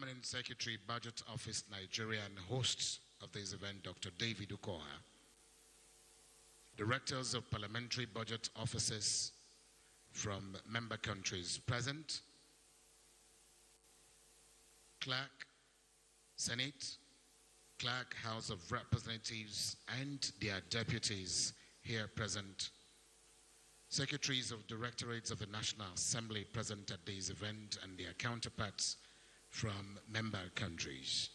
Permanent Secretary, Budget Office, Nigeria, and host of this event, Dr. David Ukoha. Directors of Parliamentary Budget Offices from member countries present. Clerk, Senate, Clerk, House of Representatives, and their deputies here present. Secretaries of Directorates of the National Assembly present at this event and their counterparts from member countries.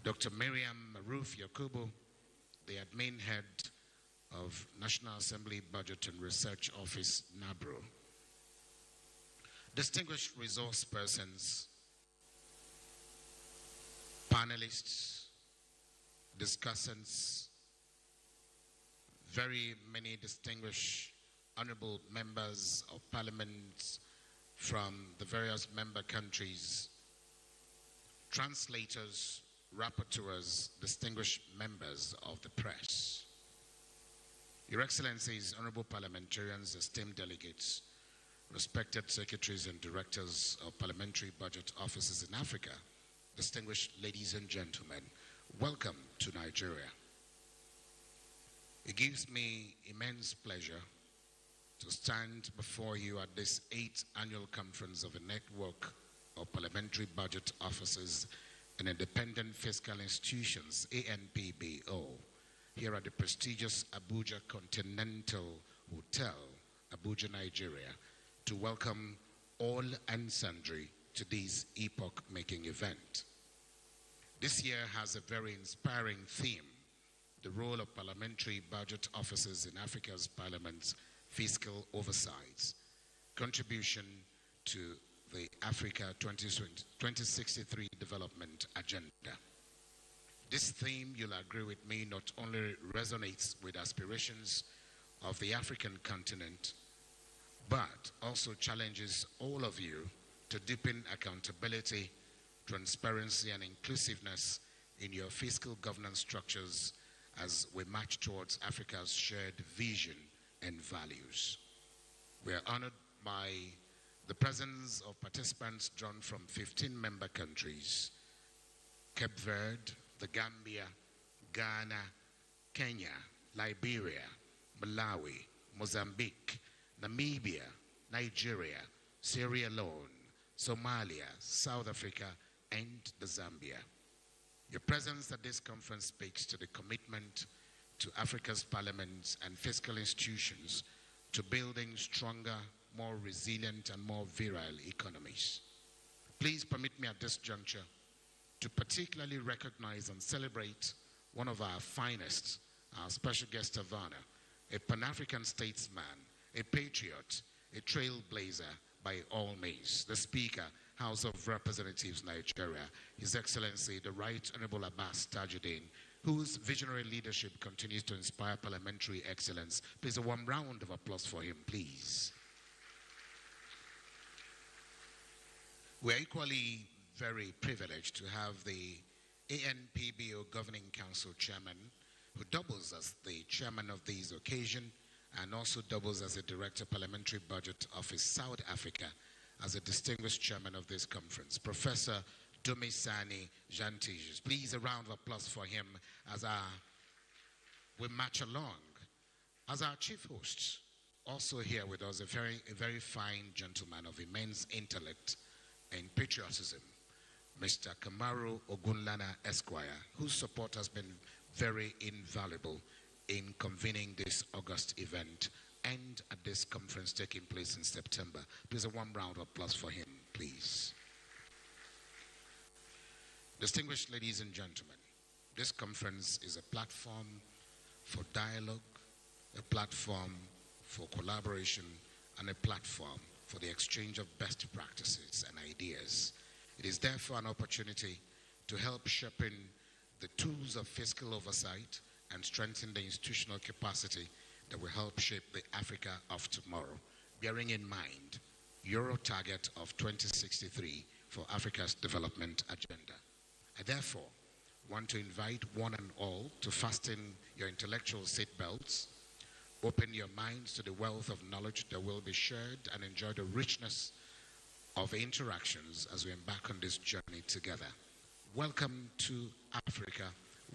Dr. Miriam Maruf Yakubu, the admin head of National Assembly Budget and Research Office, NABRO. Distinguished resource persons, panelists, discussants, very many distinguished honorable members of parliament from the various member countries, translators, rapporteurs, distinguished members of the press. Your Excellencies, honorable parliamentarians, esteemed delegates, respected secretaries and directors of parliamentary budget offices in Africa, distinguished ladies and gentlemen, welcome to Nigeria. It gives me immense pleasure to stand before you at this 8th annual conference of a network of parliamentary budget offices and independent fiscal institutions, ANPBO, here at the prestigious Abuja Continental Hotel, Abuja, Nigeria, to welcome all and sundry to this epoch-making event. This year has a very inspiring theme: the role of parliamentary budget offices in Africa's parliament's fiscal oversights, contribution to the Africa 2063 development agenda. This theme, you'll agree with me, not only resonates with aspirations of the African continent, but also challenges all of you to deepen accountability, transparency, and inclusiveness in your fiscal governance structures as we march towards Africa's shared vision and values. We are honored by the presence of participants drawn from 15 member countries: Cape Verde, the Gambia, Ghana, Kenya, Liberia, Malawi, Mozambique, Namibia, Nigeria, Sierra Leone, Somalia, South Africa, and the Zambia. Your presence at this conference speaks to the commitment to Africa's parliaments and fiscal institutions to building stronger, more resilient, and more virile economies. Please permit me at this juncture to particularly recognize and celebrate one of our finest, our special guest of honor, a Pan-African statesman, a patriot, a trailblazer by all means, the Speaker, House of Representatives, Nigeria, His Excellency, the Right Honorable Abbas Tajuddin, whose visionary leadership continues to inspire parliamentary excellence. Please, a warm round of applause for him, please. We're equally very privileged to have the ANPBO Governing Council Chairman, who doubles as the chairman of this occasion and also doubles as a Director Parliamentary Budget Office, South Africa, as a distinguished chairman of this conference, Professor Dumisani Jantijus. Please, a round of applause for him as we march along. As our chief host, also here with us, a very fine gentleman of immense intellect and patriotism, Mr. Kamaru Ogunlana Esquire, whose support has been very invaluable in convening this August event and at this conference taking place in September. Please, a warm round of applause for him, please. Distinguished ladies and gentlemen, this conference is a platform for dialogue, a platform for collaboration, and a platform for the exchange of best practices and ideas. It is therefore an opportunity to help sharpen the tools of fiscal oversight and strengthen the institutional capacity that will help shape the Africa of tomorrow, bearing in mind Euro target of 2063 for Africa's development agenda. I therefore want to invite one and all to fasten your intellectual seatbelts, open your minds to the wealth of knowledge that will be shared, and enjoy the richness of interactions as we embark on this journey together. Welcome to Africa,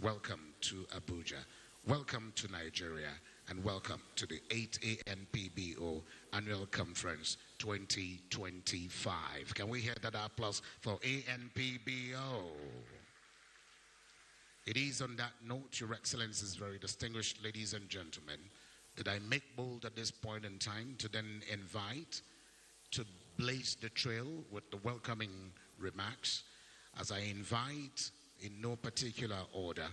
welcome to Abuja, welcome to Nigeria, and welcome to the 8th ANPBO Annual Conference 2025. Can we hear that applause for ANPBO? It is on that note, Your Excellencies, very distinguished ladies and gentlemen, that I make bold at this point in time to then invite to blaze the trail with the welcoming remarks, as I invite in no particular order,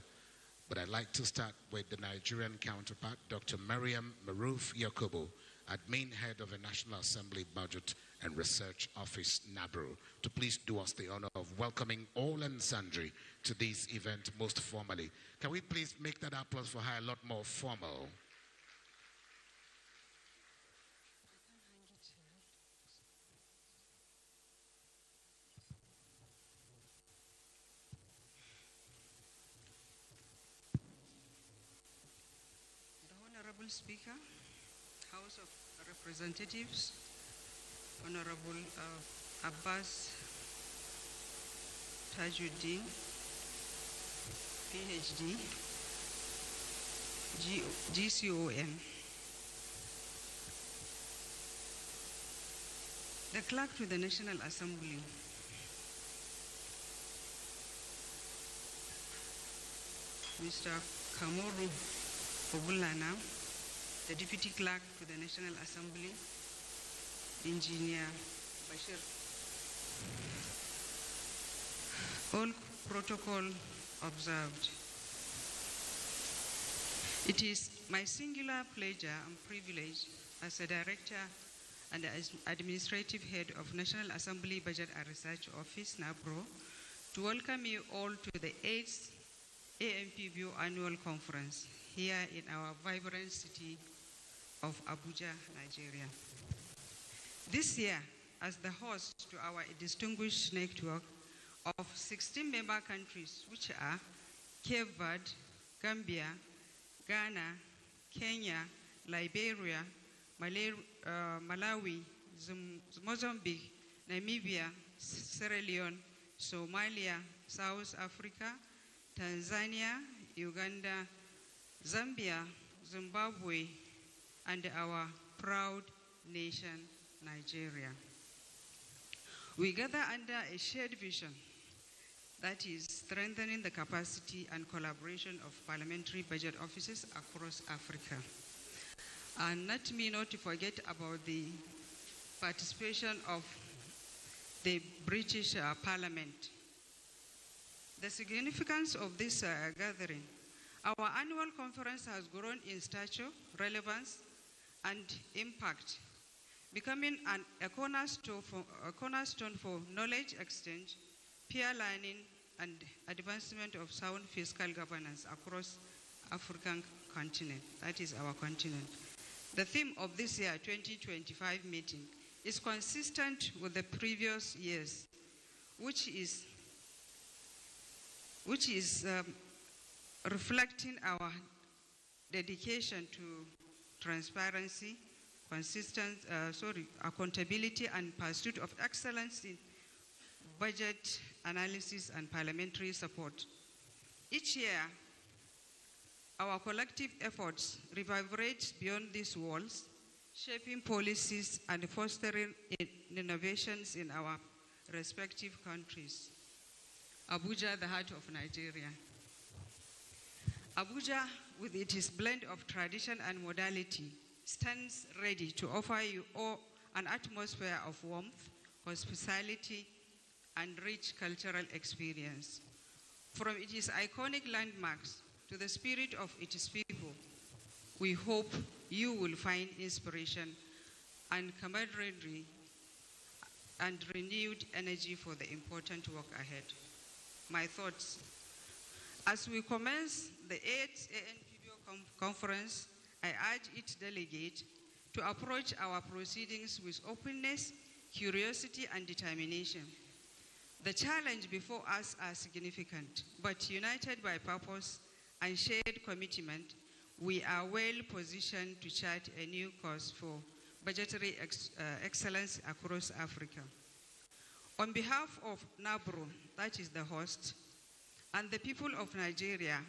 but I'd like to start with the Nigerian counterpart, Dr. Mariam Maruf Yakubu, Admin Head of the National Assembly Budget and Research Office, NABRO, to please do us the honor of welcoming all and sundry to this event most formally. Can we please make that applause for her a lot more formal? Honorable Speaker, House of Representatives, Honorable Abbas Tajuddin, PhD, GCON. The Clerk to the National Assembly, Mr. Kamoru Obulana, the Deputy Clerk to the National Assembly, Engineer Bashir. All protocol observed. It is my singular pleasure and privilege as a Director and as Administrative Head of National Assembly Budget and Research Office, NABRO, to welcome you all to the 8th ANPBO Annual Conference here in our vibrant city of Abuja, Nigeria. This year, as the host to our distinguished network of 16 member countries, which are Cape Verde, Gambia, Ghana, Kenya, Liberia, Malawi, Mozambique, Namibia, Sierra Leone, Somalia, South Africa, Tanzania, Uganda, Zambia, Zimbabwe, and our proud nation, Nigeria. We gather under a shared vision that is strengthening the capacity and collaboration of parliamentary budget offices across Africa. And let me not forget about the participation of the British Parliament. The significance of this gathering: our annual conference has grown in stature, relevance, and impact, becoming a cornerstone for knowledge exchange, peer learning, and advancement of sound fiscal governance across African continent. That is our continent. The theme of this year 2025 meeting is consistent with the previous years, which is reflecting our dedication to transparency, accountability, and pursuit of excellence in budget analysis and parliamentary support. Each year, our collective efforts reverberate beyond these walls, shaping policies and fostering innovations in our respective countries. Abuja, the heart of Nigeria. Abuja, with its blend of tradition and modernity, stands ready to offer you all an atmosphere of warmth, hospitality, and rich cultural experience. From its iconic landmarks to the spirit of its people, we hope you will find inspiration and camaraderie and renewed energy for the important work ahead. My thoughts: as we commence the 8th ANPBO conference, I urge each delegate to approach our proceedings with openness, curiosity, and determination. The challenge before us are significant, but united by purpose and shared commitment, we are well positioned to chart a new course for budgetary excellence across Africa. On behalf of NABRO, that is the host, and the people of Nigeria,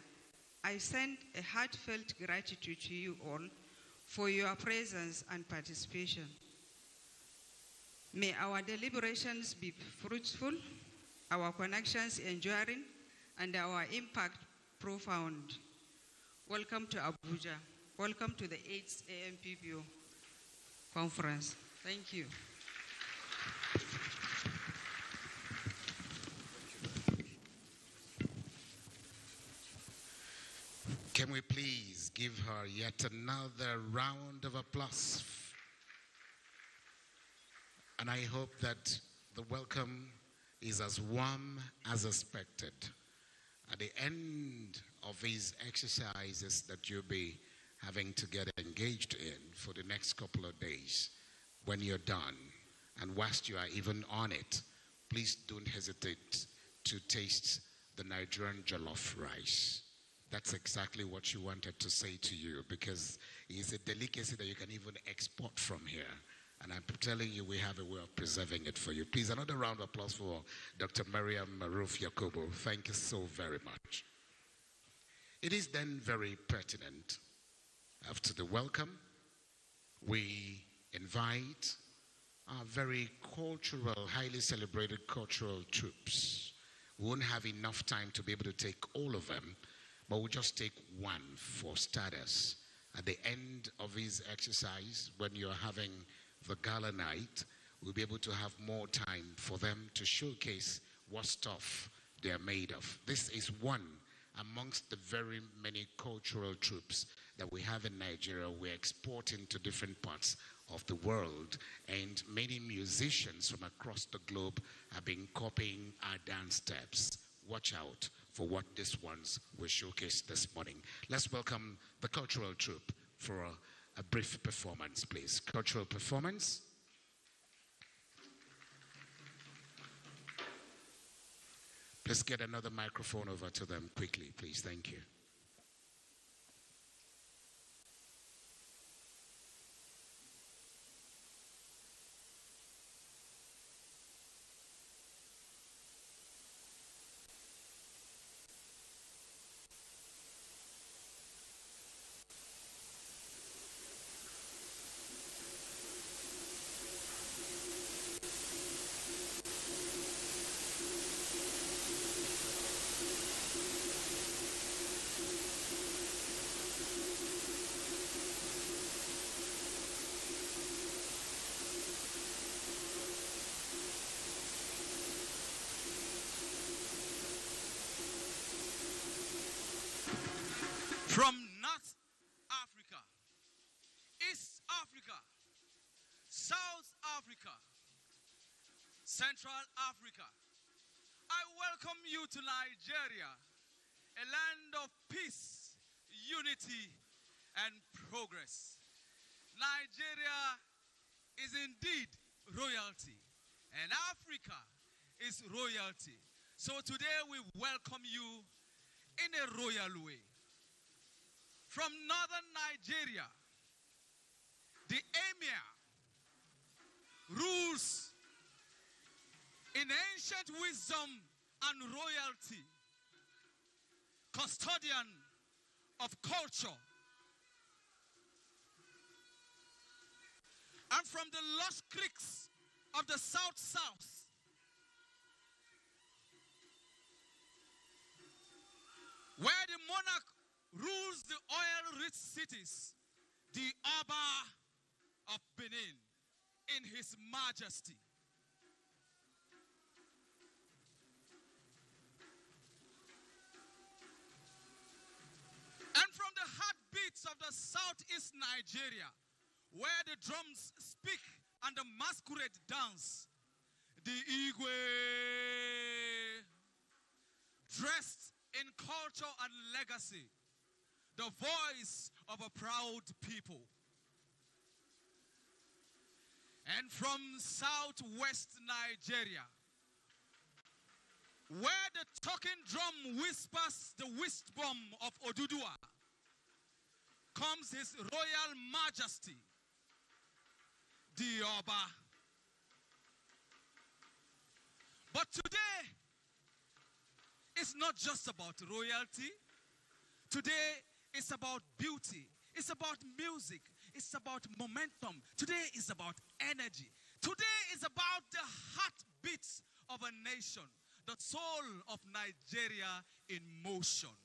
I send a heartfelt gratitude to you all for your presence and participation. May our deliberations be fruitful, our connections enduring, and our impact profound. Welcome to Abuja. Welcome to the 8th AMPPO conference. Thank you. Can we please give her yet another round of applause? And I hope that the welcome is as warm as expected. At the end of these exercises that you'll be having to get engaged in for the next couple of days, when you're done, and whilst you are even on it, please don't hesitate to taste the Nigerian jollof rice. That's exactly what she wanted to say to you, because it's a delicacy that you can even export from here. And I'm telling you, we have a way of preserving it for you. Please, another round of applause for Dr. Mariam Maruf Yakubu. Thank you so very much. It is then very pertinent, after the welcome, we invite our very cultural, highly celebrated cultural troops. We won't have enough time to be able to take all of them, but we'll just take one for starters. At the end of this exercise, when you're having the gala night, we'll be able to have more time for them to showcase what stuff they're made of. This is one amongst the very many cultural troops that we have in Nigeria. We're exporting to different parts of the world, and many musicians from across the globe have been copying our dance steps. Watch out for what these ones will showcase this morning. Let's welcome the cultural troupe for a brief performance, please. Cultural performance. Let's get another microphone over to them quickly, please. Thank you. From North Africa, East Africa, South Africa, Central Africa, I welcome you to Nigeria, a land of peace, unity, and progress. Nigeria is indeed royalty, and Africa is royalty. So today we welcome you in a royal way. From northern Nigeria, the Emir rules in ancient wisdom and royalty, custodian of culture. And from the lush creeks of the South, where the monarch rules the oil-rich cities, the Oba of Benin, in his majesty. And from the heartbeats of the southeast Nigeria, where the drums speak and the masquerade dance, the Igwe, dressed in culture and legacy, the voice of a proud people. And from southwest Nigeria, where the talking drum whispers the wisdom of Oduduwa, comes His Royal Majesty, the Oba. But today, it's not just about royalty. Today, it's about beauty. It's about music. It's about momentum. Today is about energy. Today is about the heartbeats of a nation, the soul of Nigeria in motion.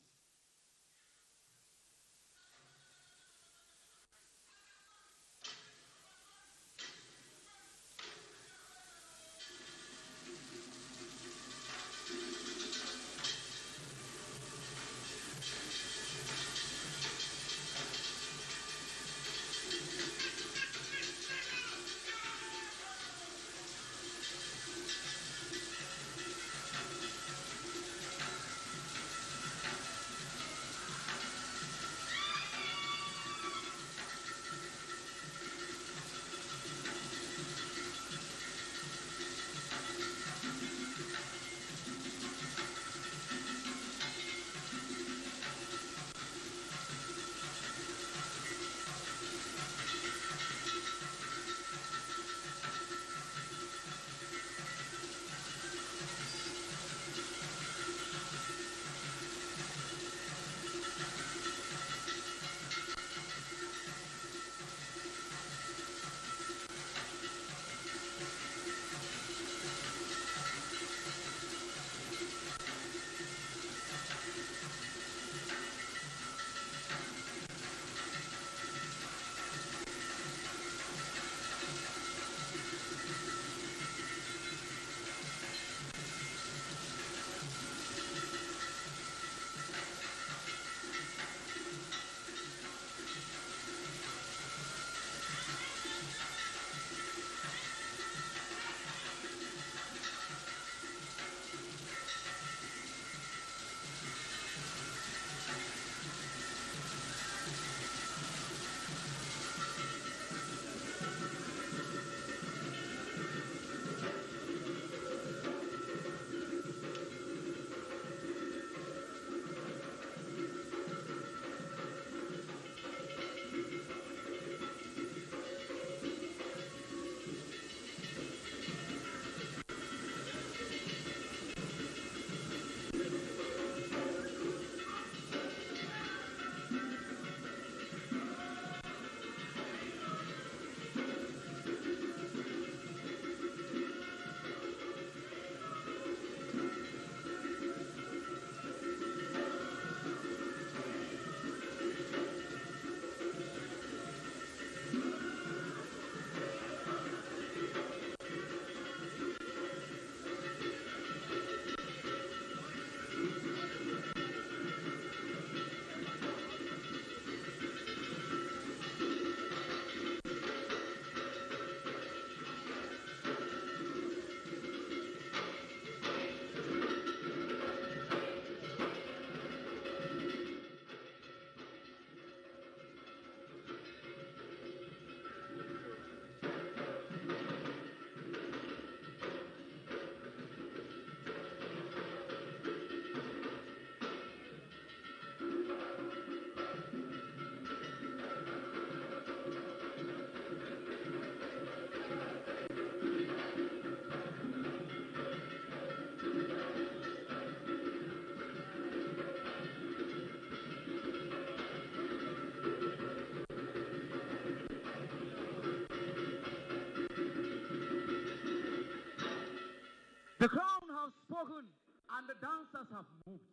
The crown has spoken and the dancers have moved.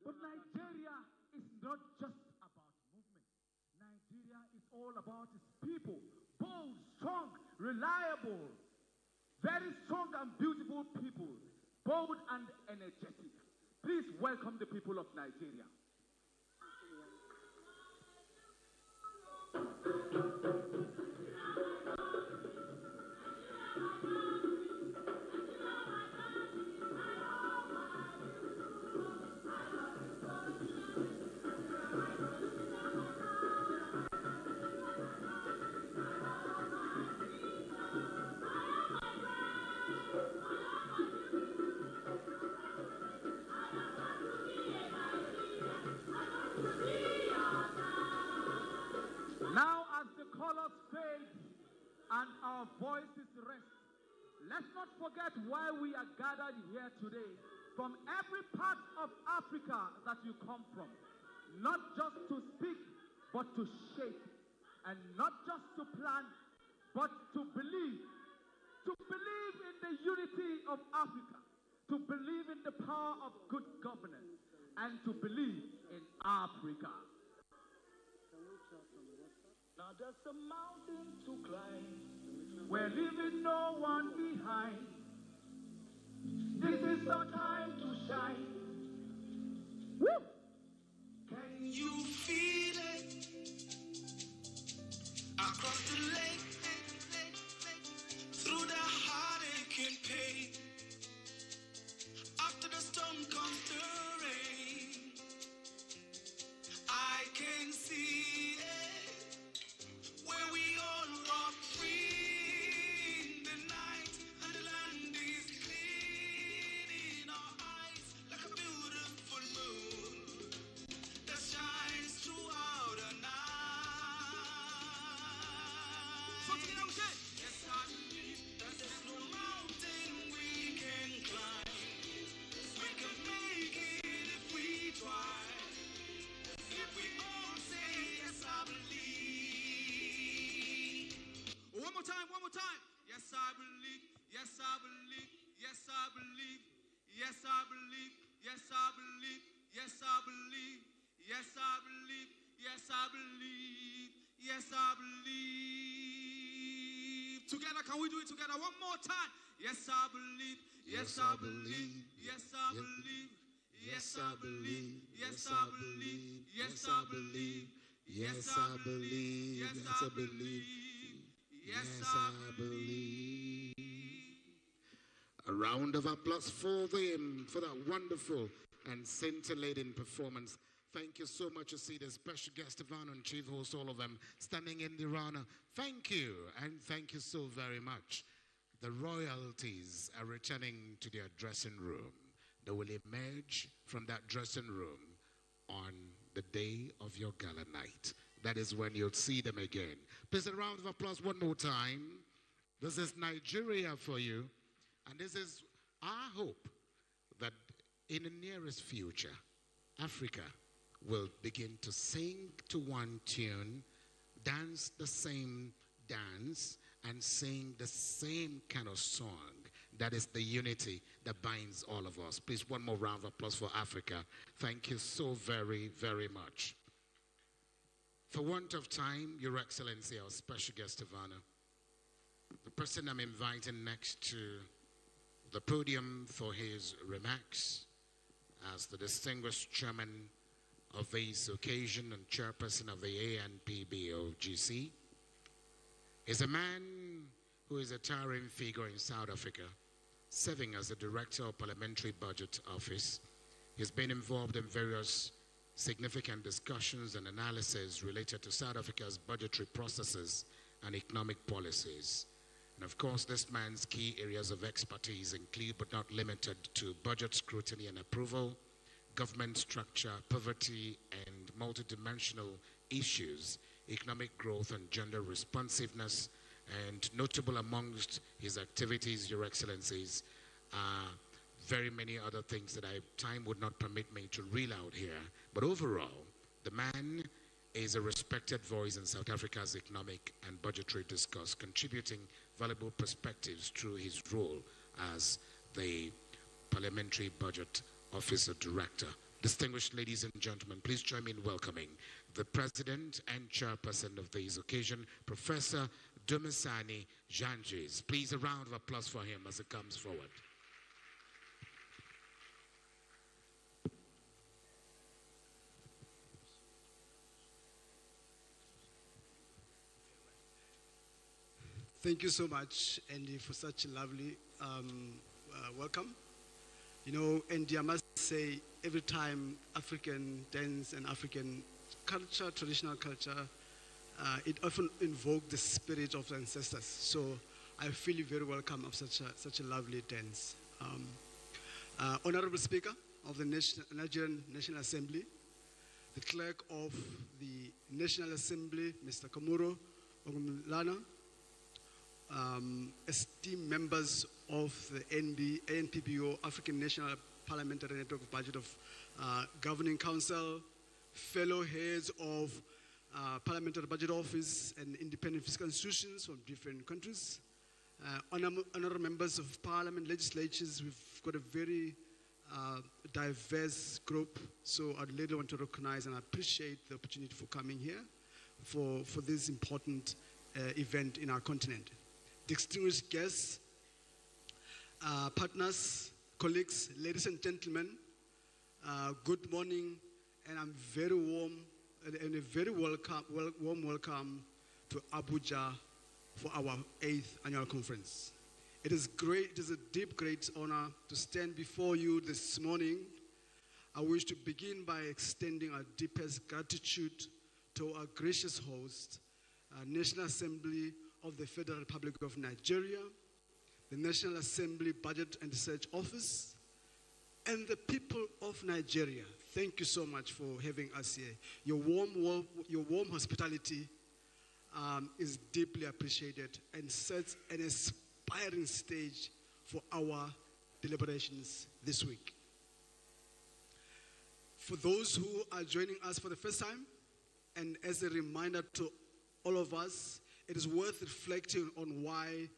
But Nigeria is not just about movement. Nigeria is all about its people. Bold, strong, reliable, very strong and beautiful people. Bold and energetic. Please welcome the people of Nigeria. Now as the colors fade That's why we are gathered here today from every part of Africa that you come from. Not just to speak, but to shape. And not just to plan, but to believe. To believe in the unity of Africa. To believe in the power of good governance. And to believe in Africa. Now there's a mountain to climb. We're leaving no one behind. This is our time to shine. Woo! Can you feel it? Across the lake, through the heartache and pain. After the storm comes the rain. I can see it, where we all walk free in the night, and the land is clean in our eyes, like a beautiful moon that shines throughout the night. So together we say, yes, I believe that there's no mountain we can climb. We can make it if we try. If we all say, yes, I believe. One more time, one more time. Yes, I believe. Yes, I believe. Yes, I believe. Yes, I believe. Yes, I believe. Yes, I believe. Yes, I believe. Yes, I believe. Yes, I believe. Together, can we do it together one more time? Yes, I believe. Yes, I believe. Yes, I believe. Yes, I believe. Yes, I believe. Yes, I believe. Yes, I believe. Yes, I believe. Yes, I believe. A round of applause for them, for that wonderful and scintillating performance. Thank you so much. You see the special guest of honor and chief host, all of them standing in the honor. Thank you, and thank you so very much. The royalties are returning to their dressing room. They will emerge from that dressing room on the day of your gala night. That is when you'll see them again. Please, a round of applause one more time. This is Nigeria for you. And this is our hope that in the nearest future, Africa will begin to sing to one tune, dance the same dance, and sing the same kind of song. That is the unity that binds all of us. Please, one more round of applause for Africa. Thank you so very, very much. For want of time, Your Excellency, our special guest of honor, the person I'm inviting next to the podium for his remarks as the distinguished chairman of this occasion and chairperson of the ANPBOGC is a man who is a towering figure in South Africa, serving as the Director of Parliamentary Budget Office. He's been involved in various significant discussions and analysis related to South Africa's budgetary processes and economic policies. And of course, this man's key areas of expertise include, but not limited to, budget scrutiny and approval, government structure, poverty and multidimensional issues, economic growth and gender responsiveness, and notable amongst his activities, Your Excellencies, are very many other things that time would not permit me to reel out here. But overall, the man is a respected voice in South Africa's economic and budgetary discourse, contributing valuable perspectives through his role as the Parliamentary Budget Officer Director. Distinguished ladies and gentlemen, please join me in welcoming the President and Chairperson of this occasion, Professor Dumisani Janjis. Please, a round of applause for him as he comes forward. Thank you so much, Andy, for such a lovely welcome. You know, Andy, I must say, every time African dance and African culture, traditional culture, it often invokes the spirit of the ancestors. So I feel very welcome of such a lovely dance. Honorable Speaker of the Nigerian National Assembly, the Clerk of the National Assembly, Mr. Kamuro Ogumlana, esteemed members of the ANPBO, African National Parliamentary Network of Budget of Governing Council, fellow heads of Parliamentary Budget Office and independent fiscal institutions from different countries, honorable members of Parliament, legislatures. We've got a very diverse group, so I'd really want to recognize and appreciate the opportunity for coming here for this important event in our continent. Distinguished guests, partners, colleagues, ladies and gentlemen, good morning, and I'm very warm and a very warm welcome to Abuja for our 8th annual conference. It is a deep, great honor to stand before you this morning. I wish to begin by extending our deepest gratitude to our gracious host, National Assembly of the Federal Republic of Nigeria, the National Assembly Budget and Research Office, and the people of Nigeria. Thank you so much for having us here. Your warm hospitality is deeply appreciated and sets an inspiring stage for our deliberations this week. For those who are joining us for the first time, and as a reminder to all of us, it is worth reflecting on why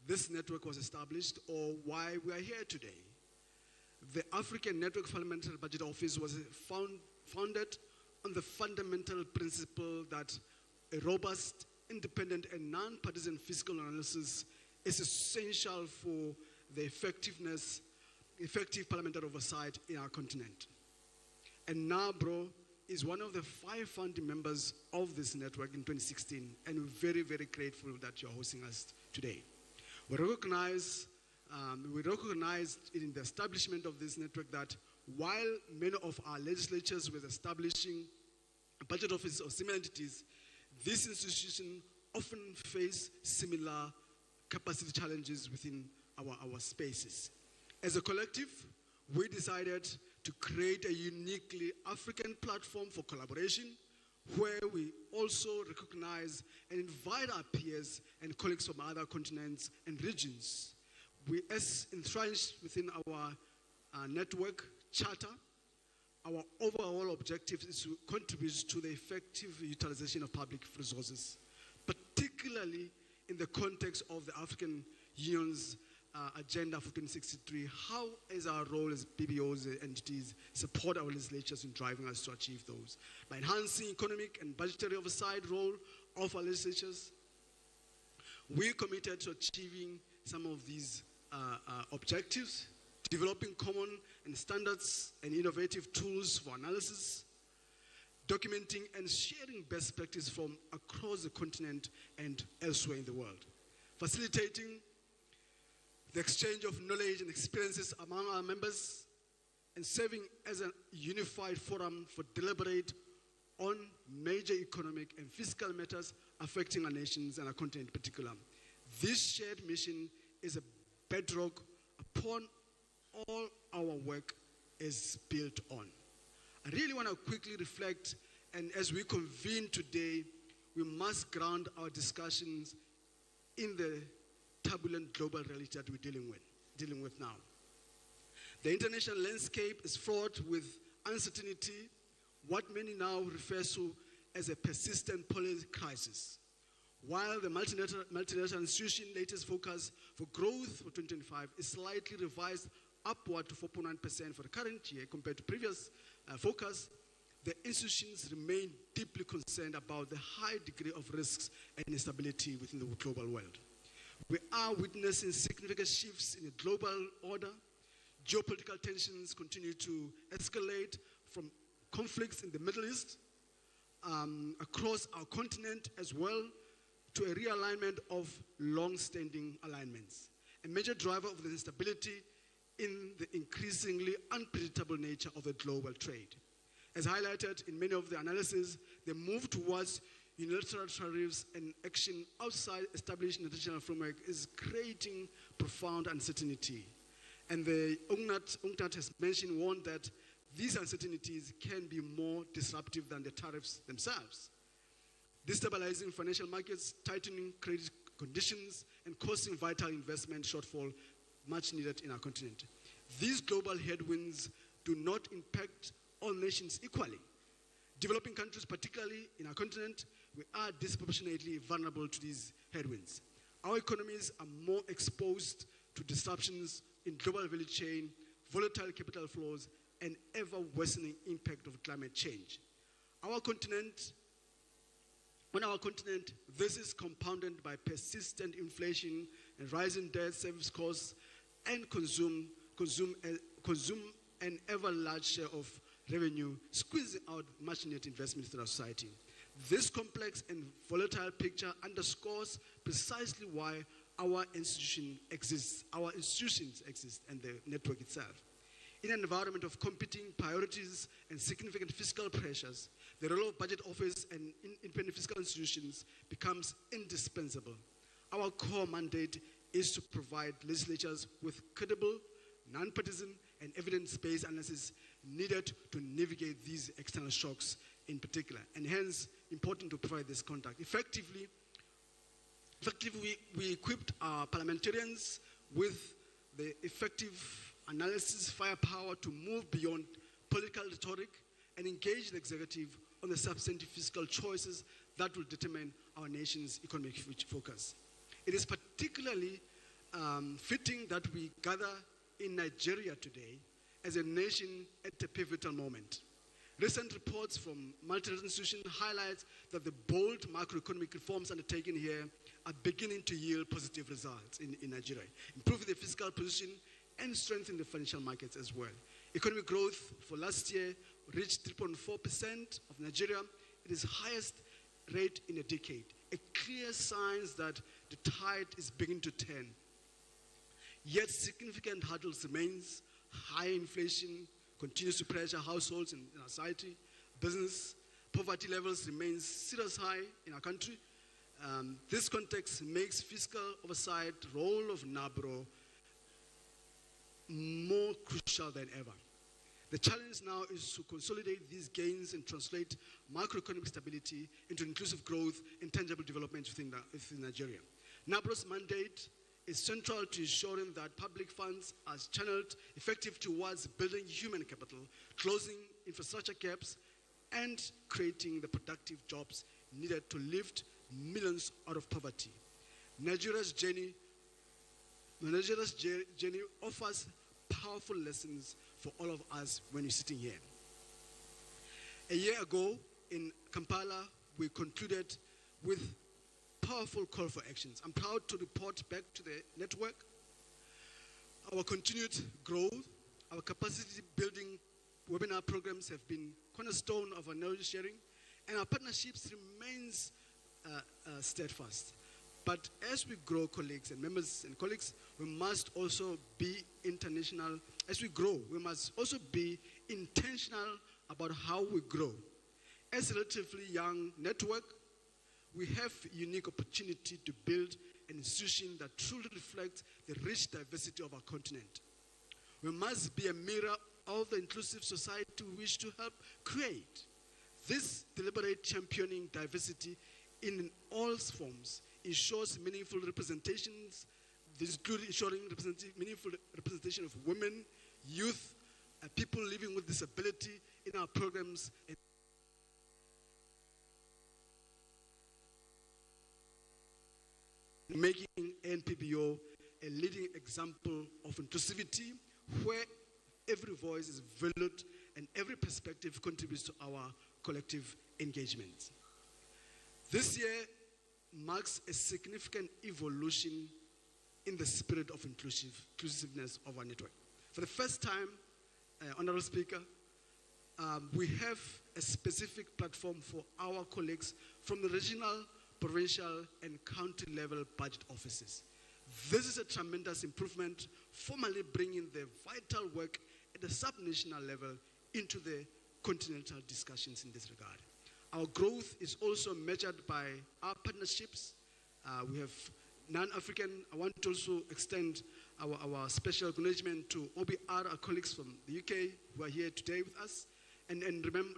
this network was established or why we are here today. The African Network Parliamentary Budget Office was founded on the fundamental principle that a robust, independent, and non-partisan fiscal analysis is essential for the effective parliamentary oversight in our continent. And NABRO is one of the 5 founding members of this network in 2016, and we're very, very grateful that you're hosting us today. We recognized in the establishment of this network that while many of our legislatures were establishing a budget office or similar entities, this institution often face similar capacity challenges within our spaces. As a collective, we decided to create a uniquely African platform for collaboration where we also recognize and invite our peers and colleagues from other continents and regions. We, as entrenched within our network charter, our overall objective is to contribute to the effective utilization of public resources, particularly in the context of the African Union's agenda for 2063. How is our role as BBOs entities support our legislatures in driving us to achieve those? By enhancing economic and budgetary oversight role of our legislatures, we're committed to achieving some of these objectives, developing common and standards and innovative tools for analysis, documenting and sharing best practice from across the continent and elsewhere in the world, facilitating the exchange of knowledge and experiences among our members, and serving as a unified forum for deliberate on major economic and fiscal matters affecting our nations and our continent in particular. This shared mission is a bedrock upon all our work is built on. I really want to quickly reflect, and as we convene today, we must ground our discussions in the turbulent global reality that we're dealing with now. The international landscape is fraught with uncertainty, what many now refer to as a persistent policy crisis. While the multilateral institution latest focus for growth for 2025 is slightly revised upward to 4.9% for the current year compared to previous focus, the institutions remain deeply concerned about the high degree of risks and instability within the global world. We are witnessing significant shifts in the global order. Geopolitical tensions continue to escalate from conflicts in the Middle East, across our continent as well, to a realignment of long-standing alignments. A major driver of the instability in the increasingly unpredictable nature of the global trade. As highlighted in many of the analyses, the move towards unilateral tariffs and action outside established international framework is creating profound uncertainty. And the UNCTAD has warned that these uncertainties can be more disruptive than the tariffs themselves. Destabilizing financial markets, tightening credit conditions and causing vital investment shortfall much needed in our continent. These global headwinds do not impact all nations equally. Developing countries, particularly in our continent, we are disproportionately vulnerable to these headwinds. Our economies are more exposed to disruptions in global value chain, volatile capital flows, and ever-worsening impact of climate change. On our continent, this is compounded by persistent inflation and rising debt service costs and consume an ever large share of revenue, squeezing out much needed investments in our society. This complex and volatile picture underscores precisely why our institutions exist, and the network itself. In an environment of competing priorities and significant fiscal pressures, the role of budget office and independent fiscal institutions becomes indispensable. Our core mandate is to provide legislatures with credible, non-partisan, and evidence-based analysis needed to navigate these external shocks in particular, and hence important to provide this contact. Effectively, we equipped our parliamentarians with the effective analysis firepower to move beyond political rhetoric and engage the executive on the substantive fiscal choices that will determine our nation's economic focus. It is particularly fitting that we gather in Nigeria today as a nation at a pivotal moment. Recent reports from multilateral institutions highlight that the bold macroeconomic reforms undertaken here are beginning to yield positive results in Nigeria, improving the fiscal position and strengthening the financial markets as well. Economic growth for last year reached 3.4% of Nigeria. It is the highest rate in a decade, a clear sign that the tide is beginning to turn. Yet significant hurdles remains. High inflation continues to pressure households in our society. Business poverty levels remain serious high in our country. This context makes fiscal oversight role of NABRO more crucial than ever. The challenge now is to consolidate these gains and translate macroeconomic stability into inclusive growth and tangible development within Nigeria. NABRO's mandate is central to ensuring that public funds are channeled effectively towards building human capital, closing infrastructure gaps, and creating the productive jobs needed to lift millions out of poverty. Nigeria's journey offers powerful lessons for all of us when we're sitting here. A year ago in Kampala, we concluded with powerful call for actions. I'm proud to report back to the network our continued growth, our capacity building webinar programs have been cornerstone of our knowledge sharing, and our partnerships remains steadfast. But as we grow, colleagues and members and colleagues, we must also be international. As we grow, we must also be intentional about how we grow. As a relatively young network, we have a unique opportunity to build an institution that truly reflects the rich diversity of our continent. We must be a mirror of the inclusive society we wish to help create. This deliberate championing diversity in all forms ensures meaningful representations. This includes ensuring meaningful representation of women, youth, people living with disability in our programs. Making NPBO a leading example of inclusivity where every voice is valued and every perspective contributes to our collective engagement. This year marks a significant evolution in the spirit of inclusiveness of our network. For the first time, Honorable Speaker, we have a specific platform for our colleagues from the regional, provincial, and county level budget offices. This is a tremendous improvement, formally bringing the vital work at the sub-national level into the continental discussions in this regard. Our growth is also measured by our partnerships. We have non-African. I want to also extend our special acknowledgement to OBR, our colleagues from the UK who are here today with us, and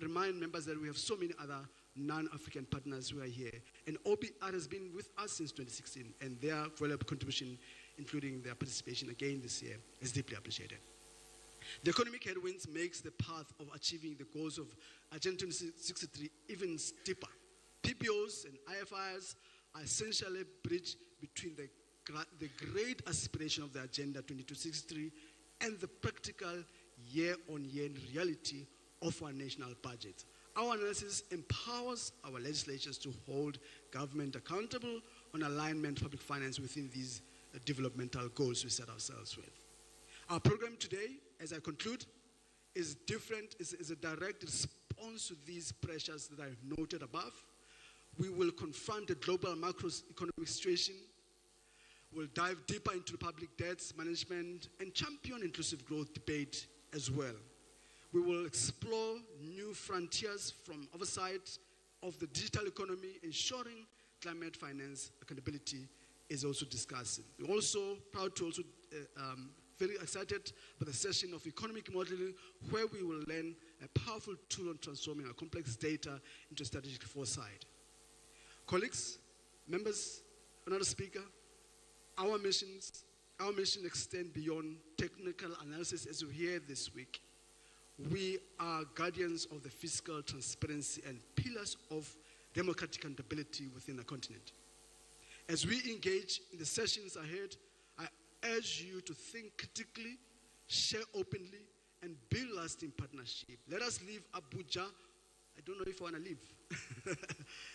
remind members that we have so many other non-African partners who are here. And OBR has been with us since 2016, and their valuable contribution, including their participation again this year, is deeply appreciated. The economic headwinds makes the path of achieving the goals of Agenda 2063 even steeper. PPOs and IFIs are essentially a bridge between the great aspiration of the Agenda 2063 and the practical year-on-year reality of our national budget. Our analysis empowers our legislatures to hold government accountable on alignment of public finance within these developmental goals we set ourselves with. Our program today, as I conclude, is different, is a direct response to these pressures that I've noted above. We will confront the global macroeconomic situation. We'll dive deeper into public debts management and champion inclusive growth debate as well. We will explore new frontiers from oversight of the digital economy, ensuring climate finance accountability is also discussed. We're also proud to very excited for the session of economic modeling, where we will learn a powerful tool on transforming our complex data into strategic foresight. Colleagues, members, another speaker, our mission extends beyond technical analysis as we hear this week. We are guardians of the fiscal transparency and pillars of democratic accountability within the continent. As we engage in the sessions ahead, I urge you to think critically, share openly, and build lasting partnership. Let us leave Abuja. I don't know if I want to leave.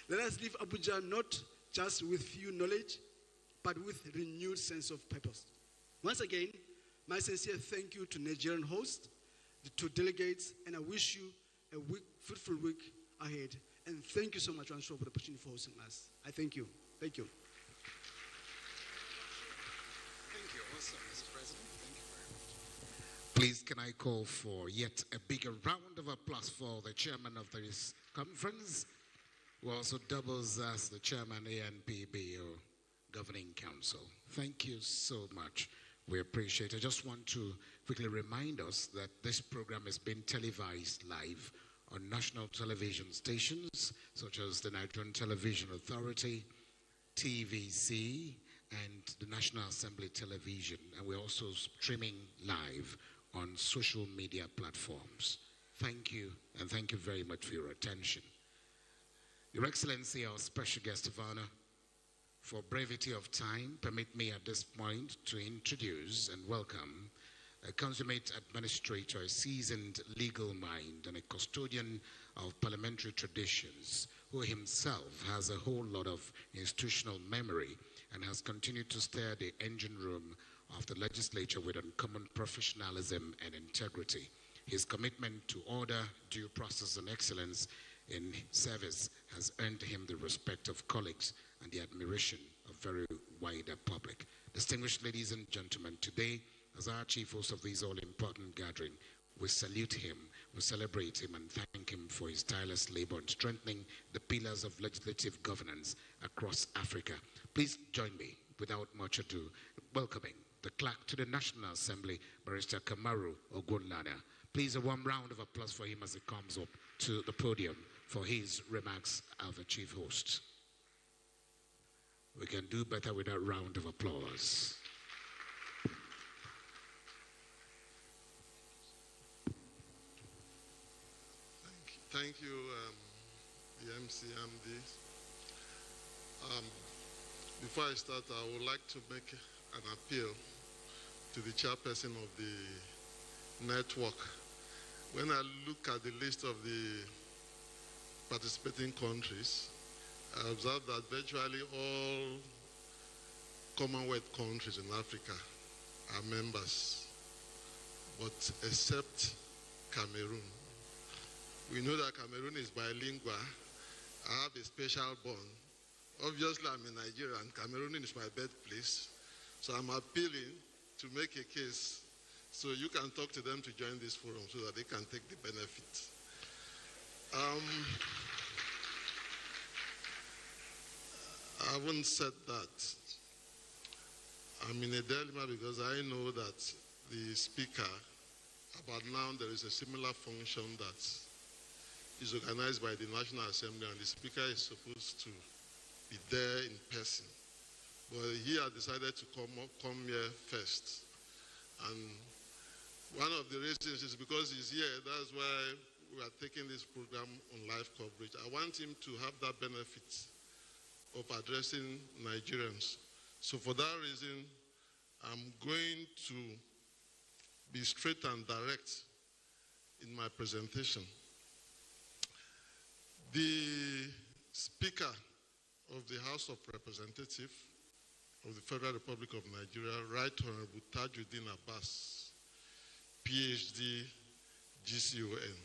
Let us leave Abuja not just with few knowledge, but with renewed sense of purpose. Once again, my sincere thank you to Nigerian host, the two delegates, and I wish you a fruitful week ahead. And thank you so much, Ansho, for the opportunity for hosting us. I thank you. Thank you. Thank you also, Mr. President. Thank you very much. Please, can I call for yet a bigger round of applause for the chairman of this conference, who also doubles as the chairman ANPBO Governing Council. Thank you so much. We appreciate it. I just want to quickly remind us that this program is being televised live on national television stations such as the Nigerian Television Authority, TVC, and the National Assembly Television. And we're also streaming live on social media platforms. Thank you, and thank you very much for your attention. Your Excellency, our special guest of honor, for brevity of time, permit me at this point to introduce and welcome a consummate administrator, a seasoned legal mind, and a custodian of parliamentary traditions, who himself has a whole lot of institutional memory and has continued to steer the engine room of the legislature with uncommon professionalism and integrity. His commitment to order, due process, and excellence in service has earned him the respect of colleagues and the admiration of very wider public. Distinguished ladies and gentlemen, today, as our chief host of this all-important gathering, we salute him, we celebrate him, and thank him for his tireless labor in strengthening the pillars of legislative governance across Africa. Please join me, without much ado, welcoming the clerk to the National Assembly, Barrister Kamaru Ogunlana. Please, a warm round of applause for him as he comes up to the podium for his remarks as the chief host. We can do better with that round of applause. Thank you, the MCMD. Before I start, I would like to make an appeal to the chairperson of the network. When I look at the list of the participating countries, I observe that virtually all Commonwealth countries in Africa are members, but except Cameroon. We know that Cameroon is bilingual. I have a special bond. Obviously, I'm a Nigerian. Cameroon is my birthplace. So I'm appealing to make a case so you can talk to them to join this forum so that they can take the benefit. Having said that, I'm in a dilemma because I know that the speaker, about now there is a similar function that is organized by the National Assembly, and the Speaker is supposed to be there in person. But he had decided to come here first. And one of the reasons is because he's here. That's why we are taking this program on live coverage. I want him to have that benefit of addressing Nigerians. So for that reason, I'm going to be straight and direct in my presentation. The Speaker of the House of Representatives of the Federal Republic of Nigeria, Right Honorable Tajuddin Abbas, PhD, GCON.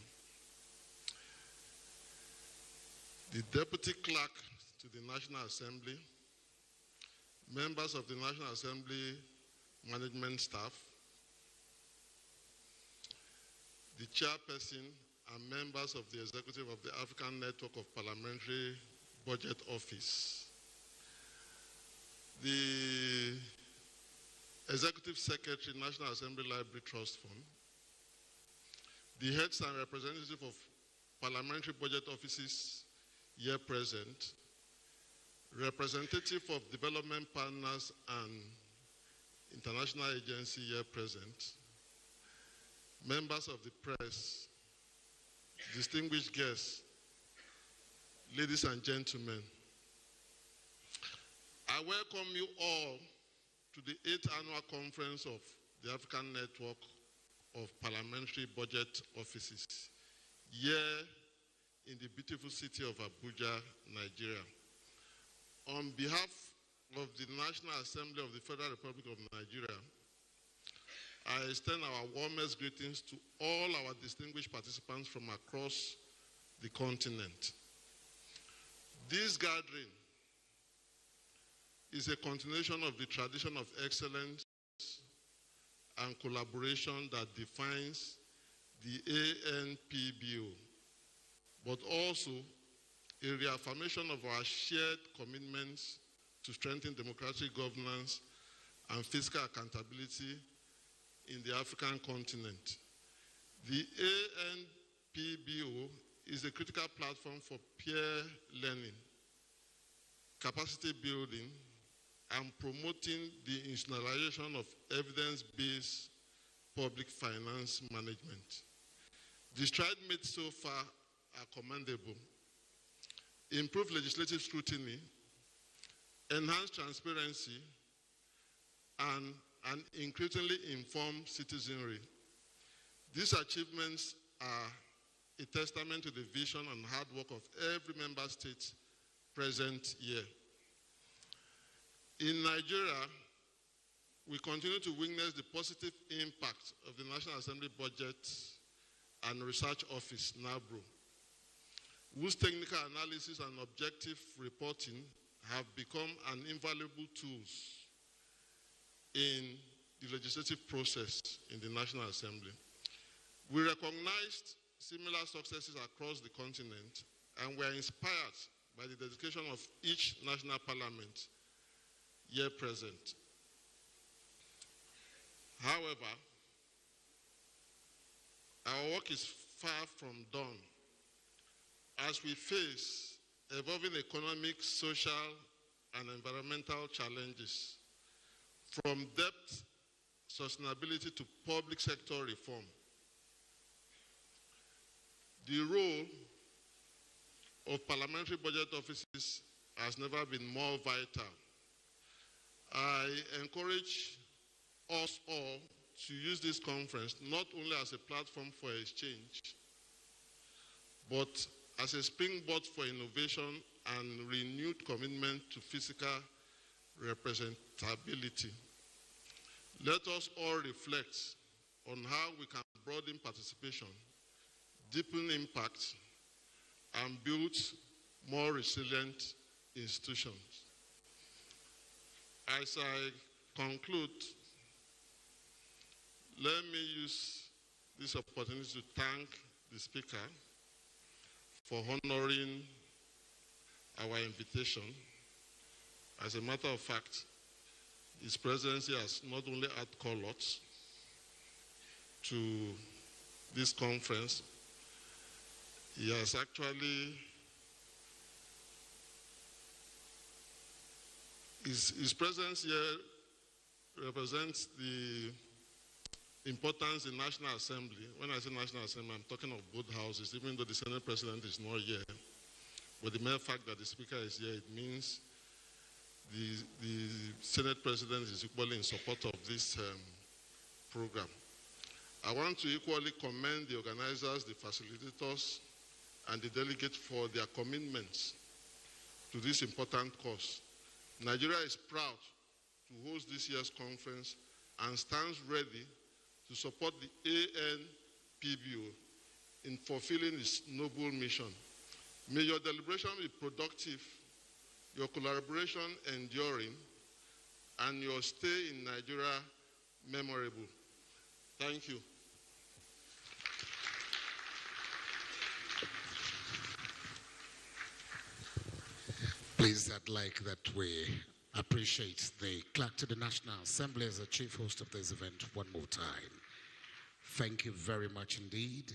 The Deputy Clerk to the National Assembly, members of the National Assembly management staff, the chairperson and members of the executive of the African Network of Parliamentary Budget Office, the Executive Secretary, National Assembly Library Trust Fund, the heads and representatives of Parliamentary Budget Offices here present, representative of development partners and international agency here present, members of the press, distinguished guests, ladies and gentlemen, I welcome you all to the 8th Annual Conference of the African Network of Parliamentary Budget Offices here in the beautiful city of Abuja, Nigeria. On behalf of the National Assembly of the Federal Republic of Nigeria, I extend our warmest greetings to all our distinguished participants from across the continent. This gathering is a continuation of the tradition of excellence and collaboration that defines the ANPBO, but also a reaffirmation of our shared commitments to strengthen democratic governance and fiscal accountability in the African continent. The ANPBO is a critical platform for peer learning, capacity building, and promoting the institutionalization of evidence-based public finance management. The strides made so far are commendable. Improved legislative scrutiny, enhanced transparency, and an increasingly informed citizenry. These achievements are a testament to the vision and hard work of every member state present here. In Nigeria, we continue to witness the positive impact of the National Assembly Budget and Research Office, NABRO, whose technical analysis and objective reporting have become an invaluable tools in the legislative process in the National Assembly. We recognized similar successes across the continent, and we are inspired by the dedication of each national parliament here present. However, our work is far from done as we face evolving economic, social, and environmental challenges, from debt sustainability to public sector reform. The role of parliamentary budget offices has never been more vital. I encourage us all to use this conference not only as a platform for exchange, but as a springboard for innovation and renewed commitment to fiscal representability. Let us all reflect on how we can broaden participation, deepen impact, and build more resilient institutions. As I conclude, let me use this opportunity to thank the Speaker for honoring our invitation. As a matter of fact, his presidency has not only added colors to this conference, Yes, actually, his presence here represents the importance in National Assembly. When I say National Assembly, I'm talking of both houses, even though the Senate President is not here. But the mere fact that the Speaker is here, it means the Senate President is equally in support of this program. I want to equally commend the organizers, the facilitators, and the delegates for their commitments to this important cause. Nigeria is proud to host this year's conference and stands ready to support the ANPBO in fulfilling its noble mission. May your deliberation be productive, your collaboration enduring, and your stay in Nigeria memorable. Thank you. Please, I'd like that we appreciate the clerk to the National Assembly as the chief host of this event one more time. Thank you very much indeed.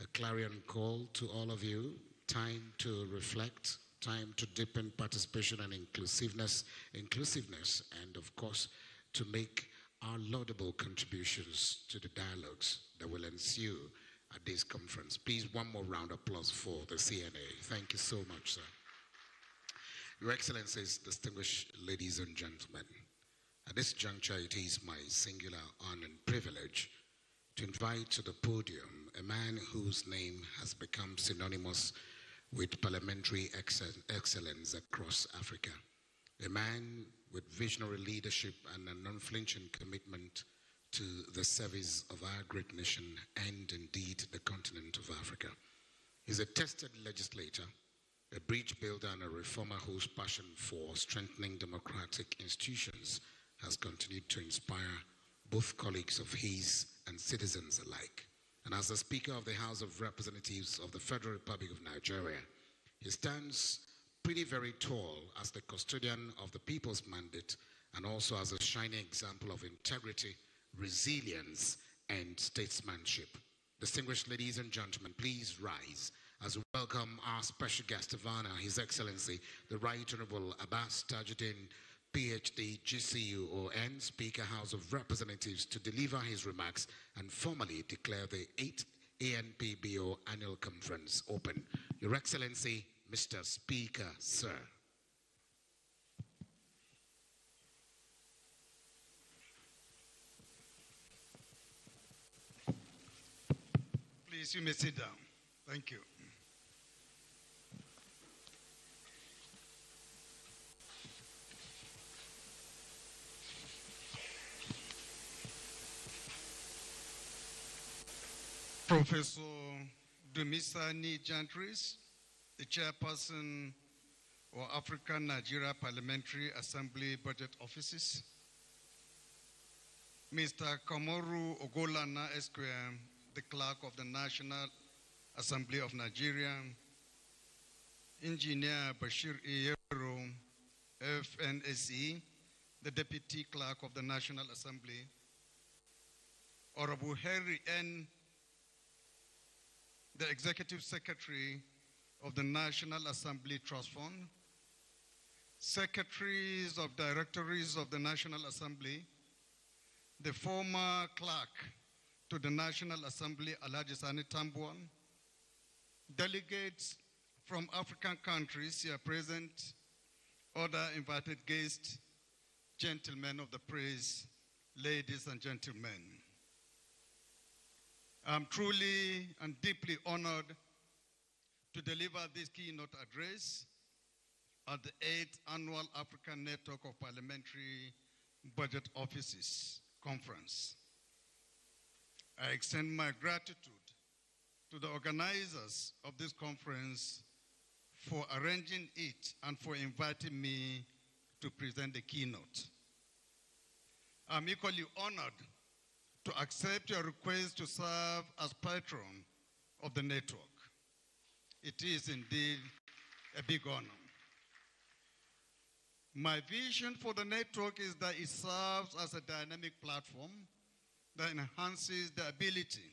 A clarion call to all of you. Time to reflect, time to deepen participation and inclusiveness, and of course, to make our laudable contributions to the dialogues that will ensue at this conference. Please, one more round of applause for the CNA. Thank you so much, sir. Your Excellencies, distinguished ladies and gentlemen, at this juncture, it is my singular honor and privilege to invite to the podium a man whose name has become synonymous with parliamentary excellence across Africa, a man with visionary leadership and an unflinching commitment to the service of our great nation and indeed the continent of Africa. He's a tested legislator, a bridge builder and a reformer whose passion for strengthening democratic institutions has continued to inspire both colleagues of his and citizens alike. And as the Speaker of the House of Representatives of the Federal Republic of Nigeria, he stands pretty very tall as the custodian of the people's mandate and also as a shining example of integrity, resilience, and statesmanship. Distinguished ladies and gentlemen, please rise as we welcome our special guest of honor, His Excellency, the Right Honorable Abbas Tajuddin, PhD, GCUON, Speaker, House of Representatives, to deliver his remarks and formally declare the 8th ANPBO Annual Conference open. Your Excellency, Mr. Speaker, sir. Please, you may sit down. Thank you. Professor Dumisani Jantris, the chairperson of African Nigeria Parliamentary Assembly Budget Offices. Mr. Kamoru Ogolana Esquire, the clerk of the National Assembly of Nigeria. Engineer Bashir Iyero, FNSE, the deputy clerk of the National Assembly. Honorable Henry N., the Executive Secretary of the National Assembly Trust Fund, Secretaries of Directories of the National Assembly, the former clerk to the National Assembly, Alhaji Sani Tambuan, delegates from African countries here present, other invited guests, gentlemen of the praise, ladies and gentlemen. I'm truly and deeply honored to deliver this keynote address at the 8th Annual African Network of Parliamentary Budget Offices Conference. I extend my gratitude to the organizers of this conference for arranging it and for inviting me to present the keynote. I'm equally honored to accept your request to serve as patron of the network. It is indeed a big honor. My vision for the network is that it serves as a dynamic platform that enhances the ability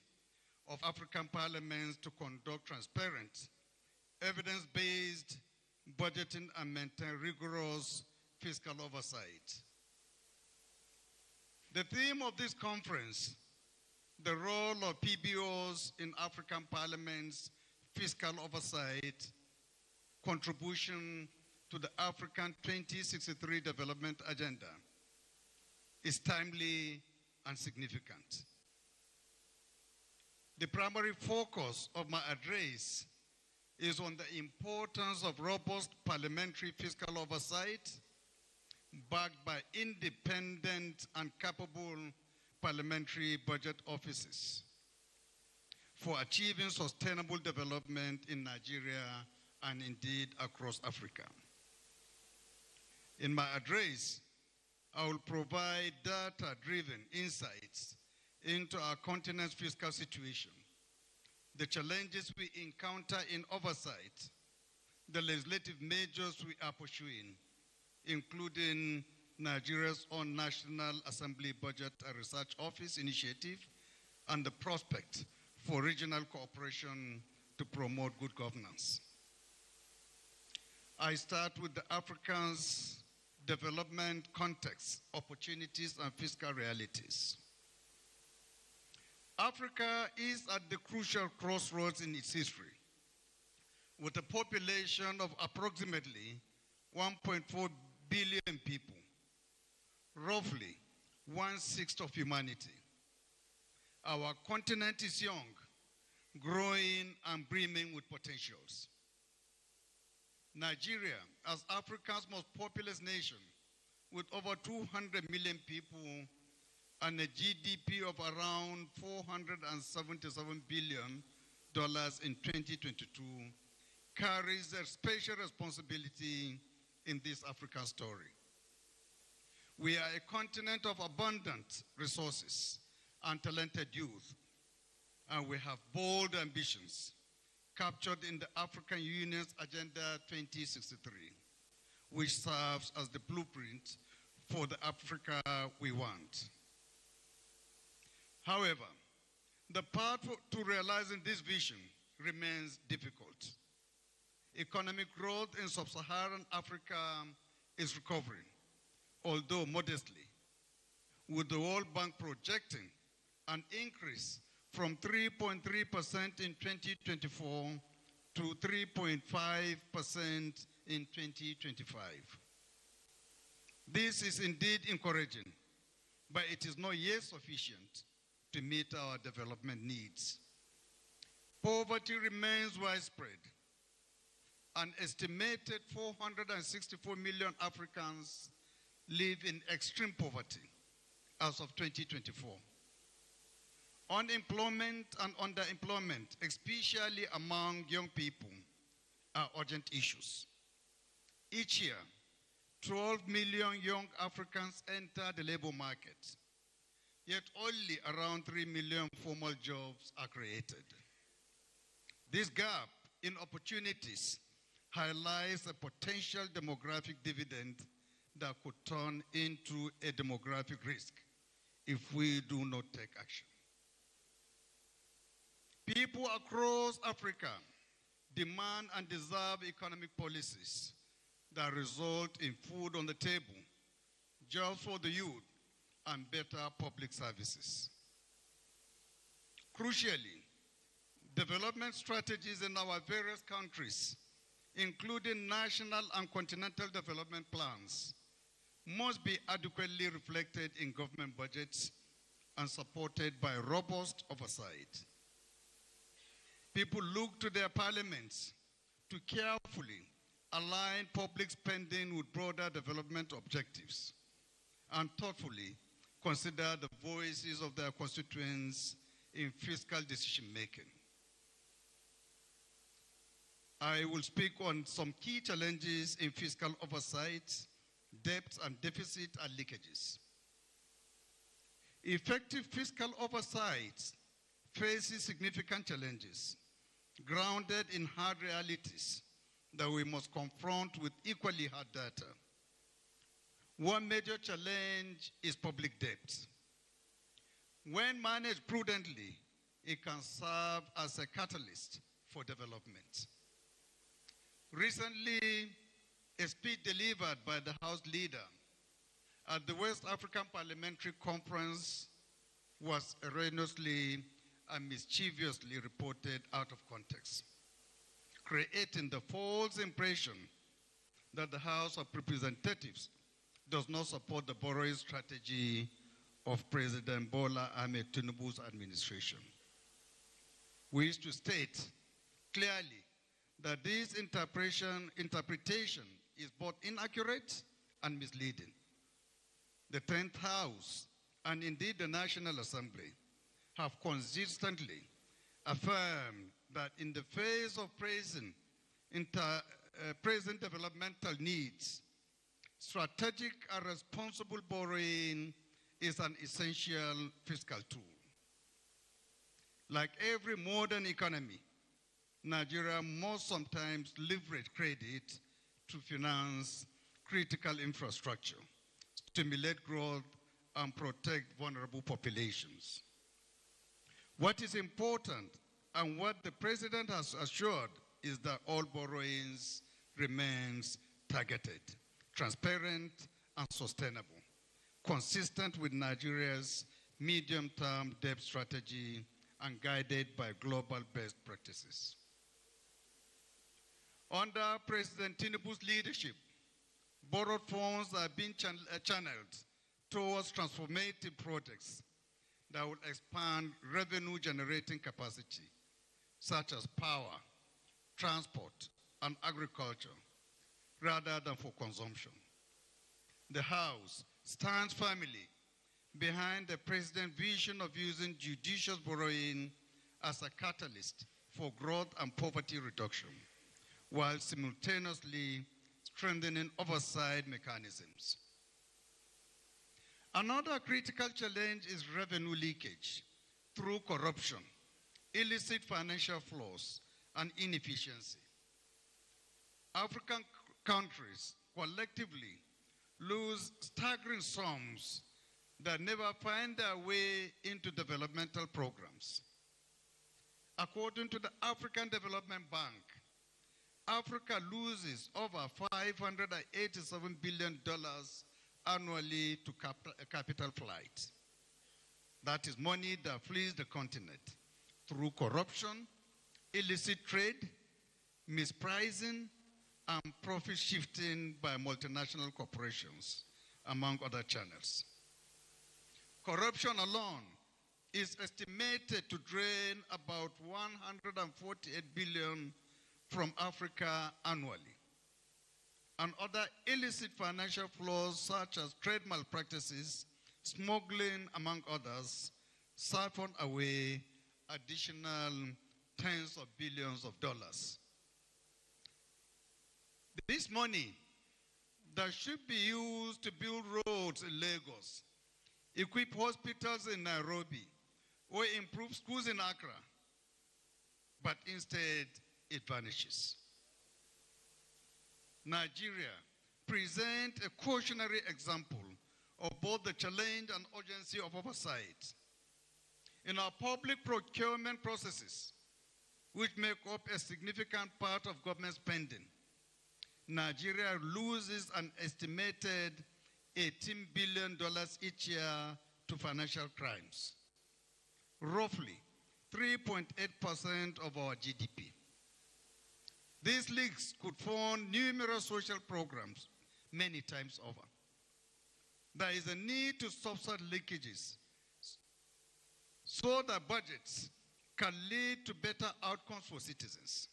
of African parliaments to conduct transparent, evidence-based budgeting and maintain rigorous fiscal oversight. The theme of this conference, the role of PBOs in African parliaments' fiscal oversight, contribution to the African 2063 Development Agenda, is timely and significant. The primary focus of my address is on the importance of robust parliamentary fiscal oversight backed by independent and capable parliamentary budget offices for achieving sustainable development in Nigeria and indeed across Africa. In my address, I will provide data-driven insights into our continent's fiscal situation, the challenges we encounter in oversight, the legislative measures we are pursuing, including Nigeria's own National Assembly Budget and Research Office initiative, and the prospect for regional cooperation to promote good governance. I start with the African's development context, opportunities, and fiscal realities. Africa is at the crucial crossroads in its history, with a population of approximately 1.4 billion people, roughly 1/6 of humanity. Our continent is young, growing and brimming with potentials. Nigeria, as Africa's most populous nation, with over 200 million people and a GDP of around $477 billion in 2022, carries a special responsibility in this African story. We are a continent of abundant resources and talented youth, and we have bold ambitions captured in the African Union's Agenda 2063, which serves as the blueprint for the Africa we want. However, the path to realizing this vision remains difficult. Economic growth in sub-Saharan Africa is recovering, although modestly, with the World Bank projecting an increase from 3.3% in 2024 to 3.5% in 2025. This is indeed encouraging, but it is not yet sufficient to meet our development needs. Poverty remains widespread. An estimated 464 million Africans live in extreme poverty as of 2024. Unemployment and underemployment, especially among young people, are urgent issues. Each year, 12 million young Africans enter the labor market, yet only around 3 million formal jobs are created. This gap in opportunities highlights a potential demographic dividend that could turn into a demographic risk if we do not take action. People across Africa demand and deserve economic policies that result in food on the table, jobs for the youth, and better public services. Crucially, development strategies in our various countries, including national and continental development plans, must be adequately reflected in government budgets and supported by robust oversight. People look to their parliaments to carefully align public spending with broader development objectives and thoughtfully consider the voices of their constituents in fiscal decision-making. I will speak on some key challenges in fiscal oversight, debt and deficit and leakages. Effective fiscal oversight faces significant challenges grounded in hard realities that we must confront with equally hard data. One major challenge is public debt. When managed prudently, it can serve as a catalyst for development. Recently, a speech delivered by the House leader at the West African Parliamentary Conference was erroneously and mischievously reported out of context, creating the false impression that the House of Representatives does not support the borrowing strategy of President Bola Ahmed Tinubu's administration. We wish to state clearly that this interpretation is both inaccurate and misleading. The 10th House, and indeed the National Assembly, have consistently affirmed that in the face of present developmental needs, strategic and responsible borrowing is an essential fiscal tool. Like every modern economy, Nigeria must sometimes leverage credit to finance critical infrastructure, stimulate growth, and protect vulnerable populations. What is important and what the President has assured is that all borrowings remains targeted, transparent, and sustainable, consistent with Nigeria's medium-term debt strategy and guided by global best practices. Under President Tinubu's leadership, borrowed funds are being channeled towards transformative projects that will expand revenue-generating capacity, such as power, transport, and agriculture, rather than for consumption. The House stands firmly behind the President's vision of using judicious borrowing as a catalyst for growth and poverty reduction, while simultaneously strengthening oversight mechanisms. Another critical challenge is revenue leakage through corruption, illicit financial flows, and inefficiency. African countries collectively lose staggering sums that never find their way into developmental programs. According to the African Development Bank, Africa loses over $587 billion annually to capital flight. That is money that flees the continent through corruption, illicit trade, mispricing, and profit shifting by multinational corporations, among other channels. Corruption alone is estimated to drain about $148 billion from Africa annually. And other illicit financial flows such as trade malpractices, smuggling, among others, siphon away additional tens of billions of dollars. This money that should be used to build roads in Lagos, equip hospitals in Nairobi, or improve schools in Accra, but instead it vanishes. Nigeria presents a cautionary example of both the challenge and urgency of oversight. In our public procurement processes, which make up a significant part of government spending, Nigeria loses an estimated $18 billion each year to financial crimes, roughly 3.8% of our GDP. These leaks could fund numerous social programs many times over. There is a need to subsidize leakages so that budgets can lead to better outcomes for citizens.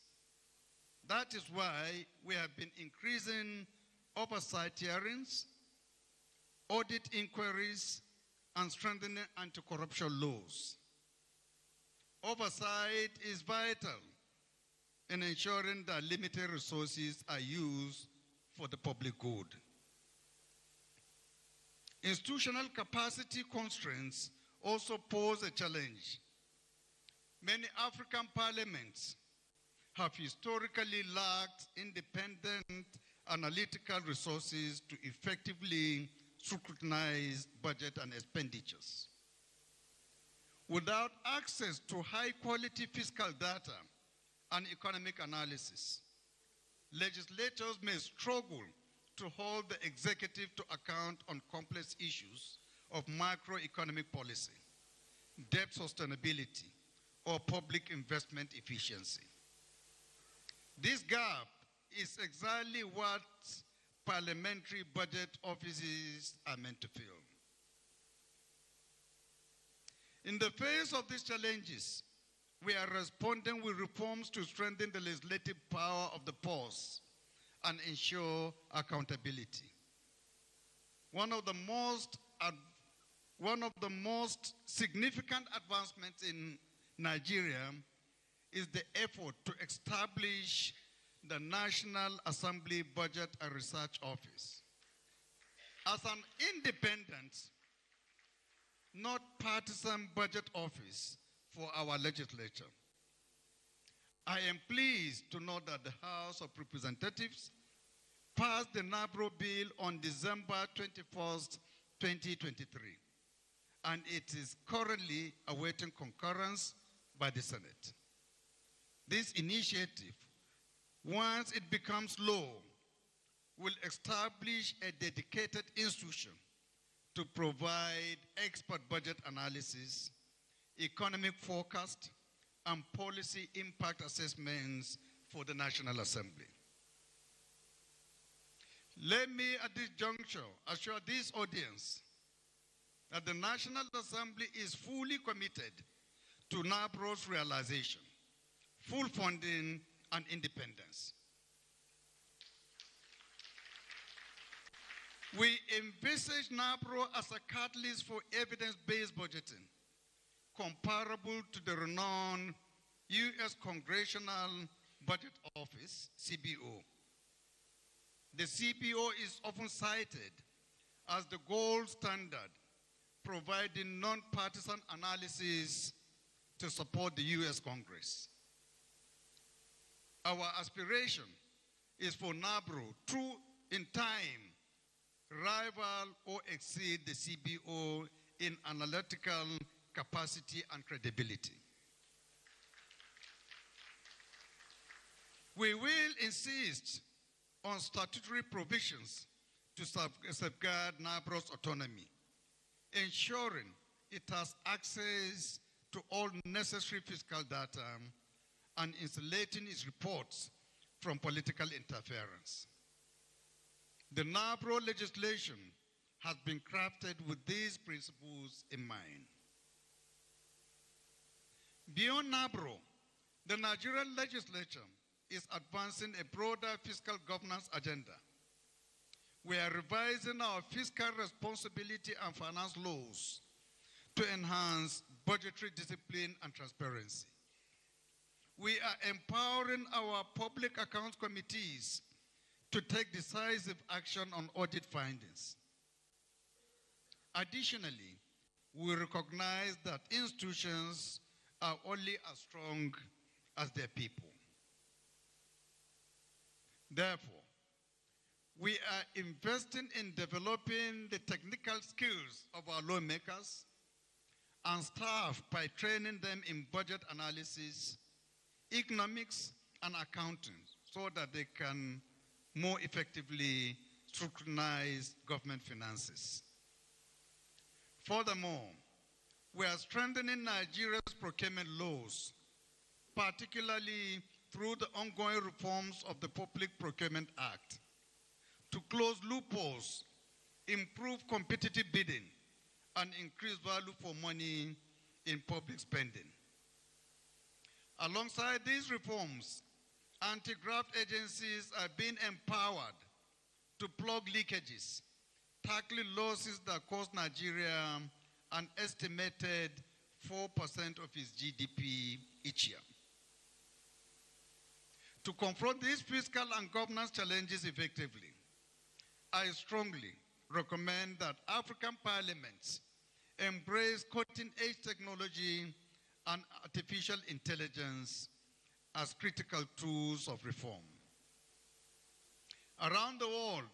That is why we have been increasing oversight hearings, audit inquiries, and strengthening anti-corruption laws. Oversight is vital in ensuring that limited resources are used for the public good. Institutional capacity constraints also pose a challenge. Many African parliaments have historically lacked independent analytical resources to effectively scrutinize budget and expenditures. Without access to high-quality fiscal data and economic analysis, legislators may struggle to hold the executive to account on complex issues of macroeconomic policy, debt sustainability, or public investment efficiency. This gap is exactly what parliamentary budget offices are meant to fill. In the face of these challenges, we are responding with reforms to strengthen the legislative power of the purse and ensure accountability. One of the most significant advancements in Nigeria is the effort to establish the National Assembly Budget and Research Office as an independent, not partisan budget office for our legislature. I am pleased to note that the House of Representatives passed the NABRO bill on December 21st, 2023, and it is currently awaiting concurrence by the Senate. This initiative, once it becomes law, will establish a dedicated institution to provide expert budget analysis, economic forecast, and policy impact assessments for the National Assembly. Let me at this juncture assure this audience that the National Assembly is fully committed to NABRO's realization, full funding, and independence. We envisage NABRO as a catalyst for evidence-based budgeting, comparable to the renowned U.S. Congressional Budget Office, CBO. The CBO is often cited as the gold standard, providing non-partisan analysis to support the U.S. Congress. Our aspiration is for NABRO to, in time, rival or exceed the CBO in analytical capacity and credibility. We will insist on statutory provisions to safeguard NABRO's autonomy, ensuring it has access to all necessary fiscal data and insulating its reports from political interference. The NABRO legislation has been crafted with these principles in mind. Beyond NABRO, the Nigerian legislature is advancing a broader fiscal governance agenda. We are revising our fiscal responsibility and finance laws to enhance budgetary discipline and transparency. We are empowering our public accounts committees to take decisive action on audit findings. Additionally, we recognize that institutions are only as strong as their people. Therefore, we are investing in developing the technical skills of our lawmakers and staff by training them in budget analysis, economics, and accounting so that they can more effectively scrutinize government finances. Furthermore, we are strengthening Nigeria's procurement laws, particularly through the ongoing reforms of the Public Procurement Act, to close loopholes, improve competitive bidding, and increase value for money in public spending. Alongside these reforms, anti-graft agencies are being empowered to plug leakages, tackling losses that cost Nigeria an estimated 4% of its GDP each year. To confront these fiscal and governance challenges effectively, I strongly recommend that African parliaments embrace cutting-edge technology and artificial intelligence as critical tools of reform. Around the world,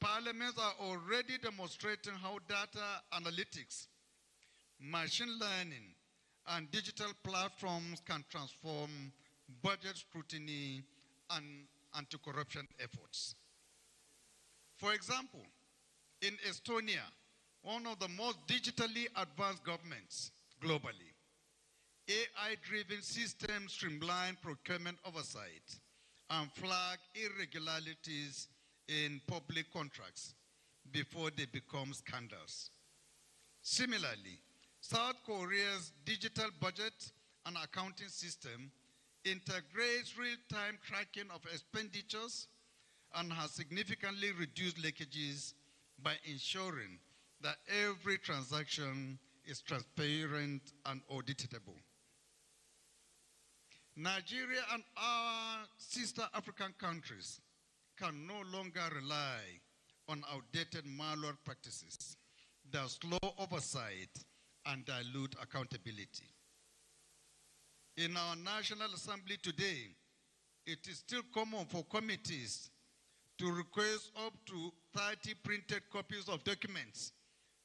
parliaments are already demonstrating how data analytics, machine learning, and digital platforms can transform budget scrutiny and anti-corruption efforts. For example, in Estonia, one of the most digitally advanced governments globally, AI-driven systems streamline procurement oversight and flag irregularities in public contracts before they become scandals. Similarly, South Korea's digital budget and accounting system integrates real-time tracking of expenditures and has significantly reduced leakages by ensuring that every transaction is transparent and auditable. Nigeria and our sister African countries can no longer rely on outdated manual practices that slow oversight and dilute accountability. In our National Assembly today, it is still common for committees to request up to 30 printed copies of documents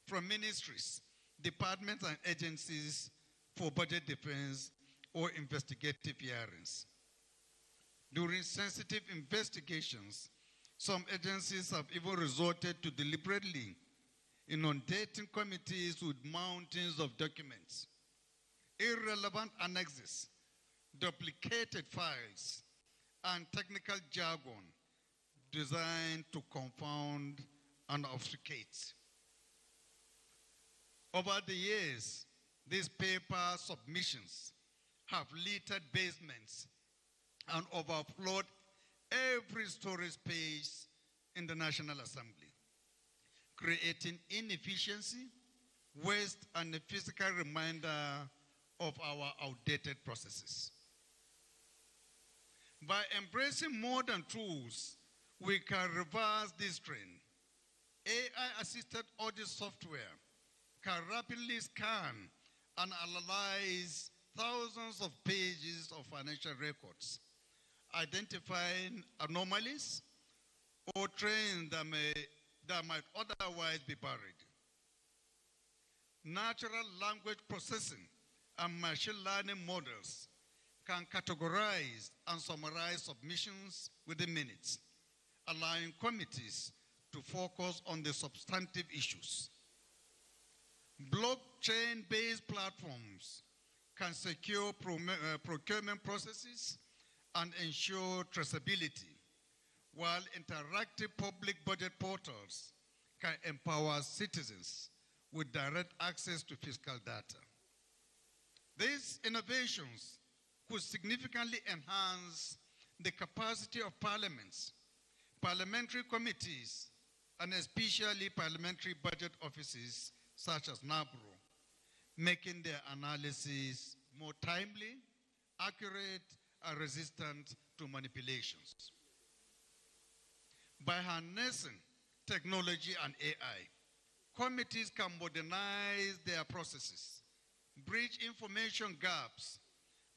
from ministries, departments, and agencies for budget defense or investigative hearings. During sensitive investigations, some agencies have even resorted to deliberately inundating committees with mountains of documents, irrelevant annexes, duplicated files, and technical jargon designed to confound and obfuscate. Over the years, these paper submissions have littered basements and overflowed every storage space in the National Assembly, creating inefficiency, waste, and a physical reminder of our outdated processes. By embracing modern tools, we can reverse this trend. AI-assisted audit software can rapidly scan and analyze thousands of pages of financial records, identifying anomalies or trends that might otherwise be buried. Natural language processing and machine learning models can categorize and summarize submissions within minutes, allowing committees to focus on the substantive issues. Blockchain-based platforms can secure procurement processes and ensure traceability, while interactive public budget portals can empower citizens with direct access to fiscal data. These innovations could significantly enhance the capacity of parliaments, parliamentary committees, and especially parliamentary budget offices such as NABRO, making their analysis more timely, accurate, and resistant to manipulations. By harnessing technology and AI, committees can modernize their processes, bridge information gaps,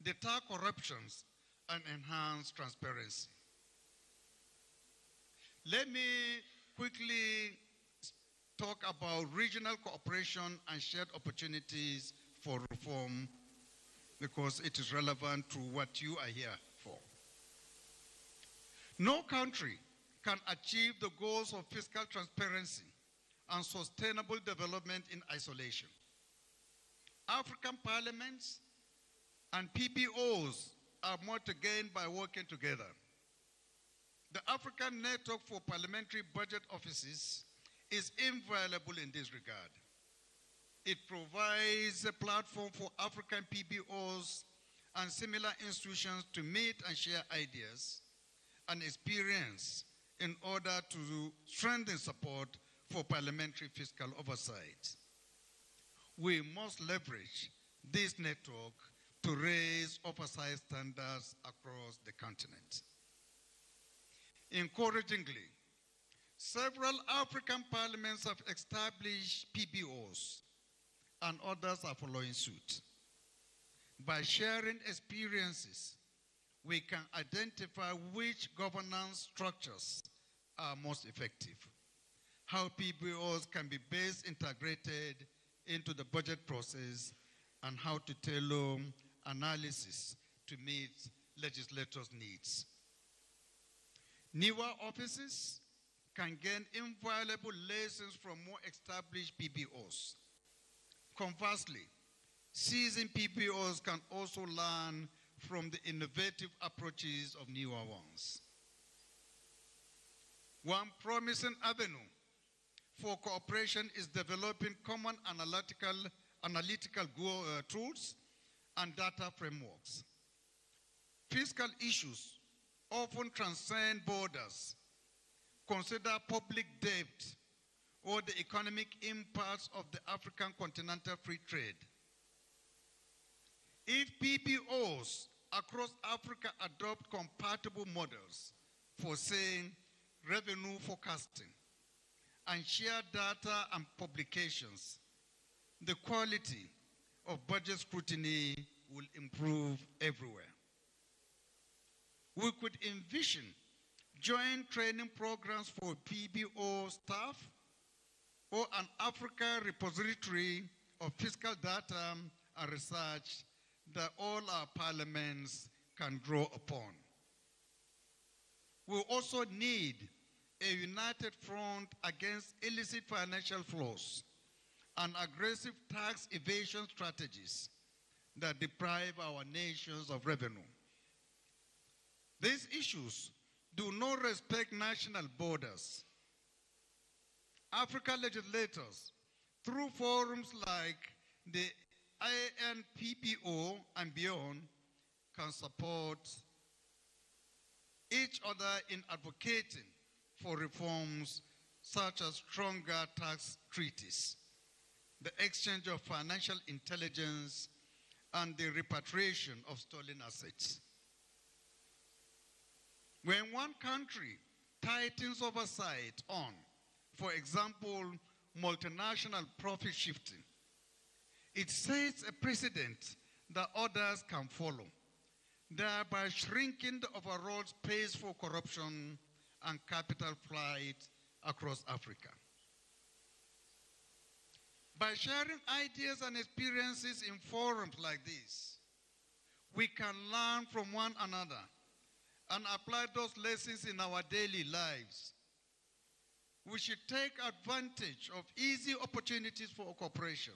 deter corruptions, and enhance transparency. Let me quickly talk about regional cooperation and shared opportunities for reform, because it is relevant to what you are here for. No country can achieve the goals of fiscal transparency and sustainable development in isolation. African parliaments and PBOs are more to gain by working together. The African Network for Parliamentary Budget Offices is invaluable in this regard. It provides a platform for African PBOs and similar institutions to meet and share ideas and experience in order to strengthen support for parliamentary fiscal oversight. We must leverage this network to raise oversight standards across the continent. Encouragingly, several African parliaments have established PBOs, and others are following suit. By sharing experiences, we can identify which governance structures are most effective, how PBOs can be best integrated into the budget process, and how to tailor analysis to meet legislators' needs. Newer offices can gain invaluable lessons from more established PBOs. Conversely, seasoned PBOs can also learn from the innovative approaches of newer ones. One promising avenue for cooperation is developing common analytical tools and data frameworks. Fiscal issues often transcend borders. Consider public debt or the economic impacts of the African continental free trade. If PBOs across Africa adopt compatible models for, say, revenue forecasting and share data and publications, the quality of budget scrutiny will improve everywhere. We could envision joint training programs for PBO staff or an Africa repository of fiscal data and research that all our parliaments can draw upon. We also need a united front against illicit financial flows and aggressive tax evasion strategies that deprive our nations of revenue. These issues do not respect national borders. African legislators, through forums like the INPPO and beyond, can support each other in advocating for reforms such as stronger tax treaties, the exchange of financial intelligence, and the repatriation of stolen assets. When one country tightens oversight on, for example, multinational profit shifting, it sets a precedent that others can follow, thereby shrinking the overall space for corruption and capital flight across Africa. By sharing ideas and experiences in forums like this, we can learn from one another and apply those lessons in our daily lives. We should take advantage of easy opportunities for cooperation.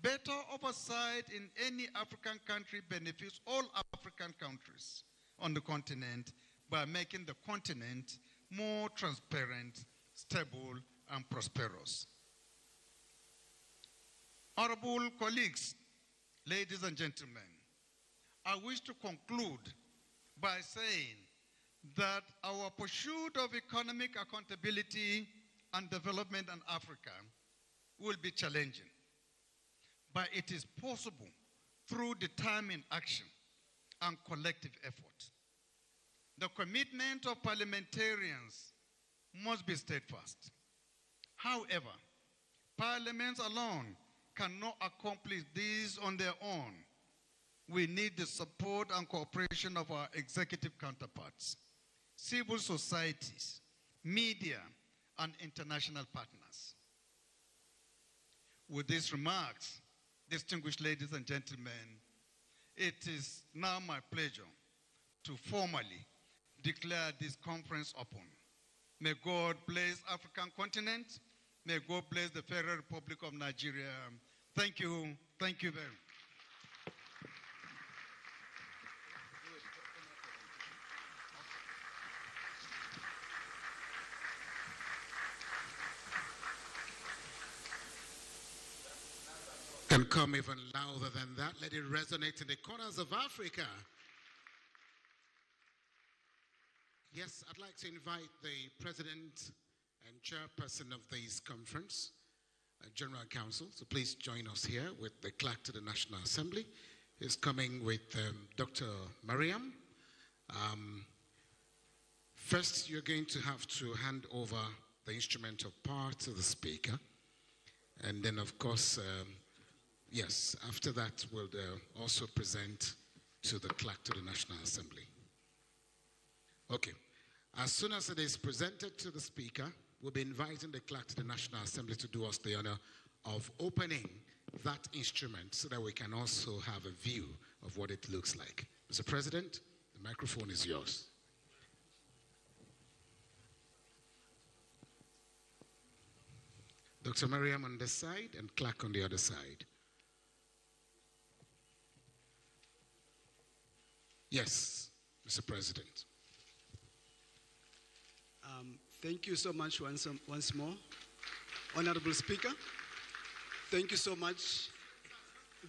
Better oversight in any African country benefits all African countries on the continent by making the continent more transparent, stable, and prosperous. Honorable colleagues, ladies and gentlemen, I wish to conclude by saying that our pursuit of economic accountability and development in Africa will be challenging, but it is possible through determined action and collective effort. The commitment of parliamentarians must be steadfast. However, parliaments alone cannot accomplish this on their own. We need the support and cooperation of our executive counterparts, civil societies, media, and international partners. With these remarks, distinguished ladies and gentlemen, it is now my pleasure to formally declare this conference open. May God bless African continent. May God bless the Federal Republic of Nigeria. Thank you. Thank you very much. Can come even louder than that. Let it resonate in the corners of Africa. Yes, I'd like to invite the president and chairperson of this conference, General Counsel, so please join us here with the clerk to the National Assembly. He's coming with Dr. Mariam. First, you're going to have to hand over the instrument of power to the speaker. And then, of course, yes, after that, we'll also present to the clerk to the National Assembly. Okay. As soon as it is presented to the speaker, we'll be inviting the clerk to the National Assembly to do us the honor of opening that instrument so that we can also have a view of what it looks like. Mr. President, the microphone is yours. Dr. Mariam on this side and Clark on the other side. Yes, Mr. President. Thank you so much once more. Honorable Speaker, thank you so much.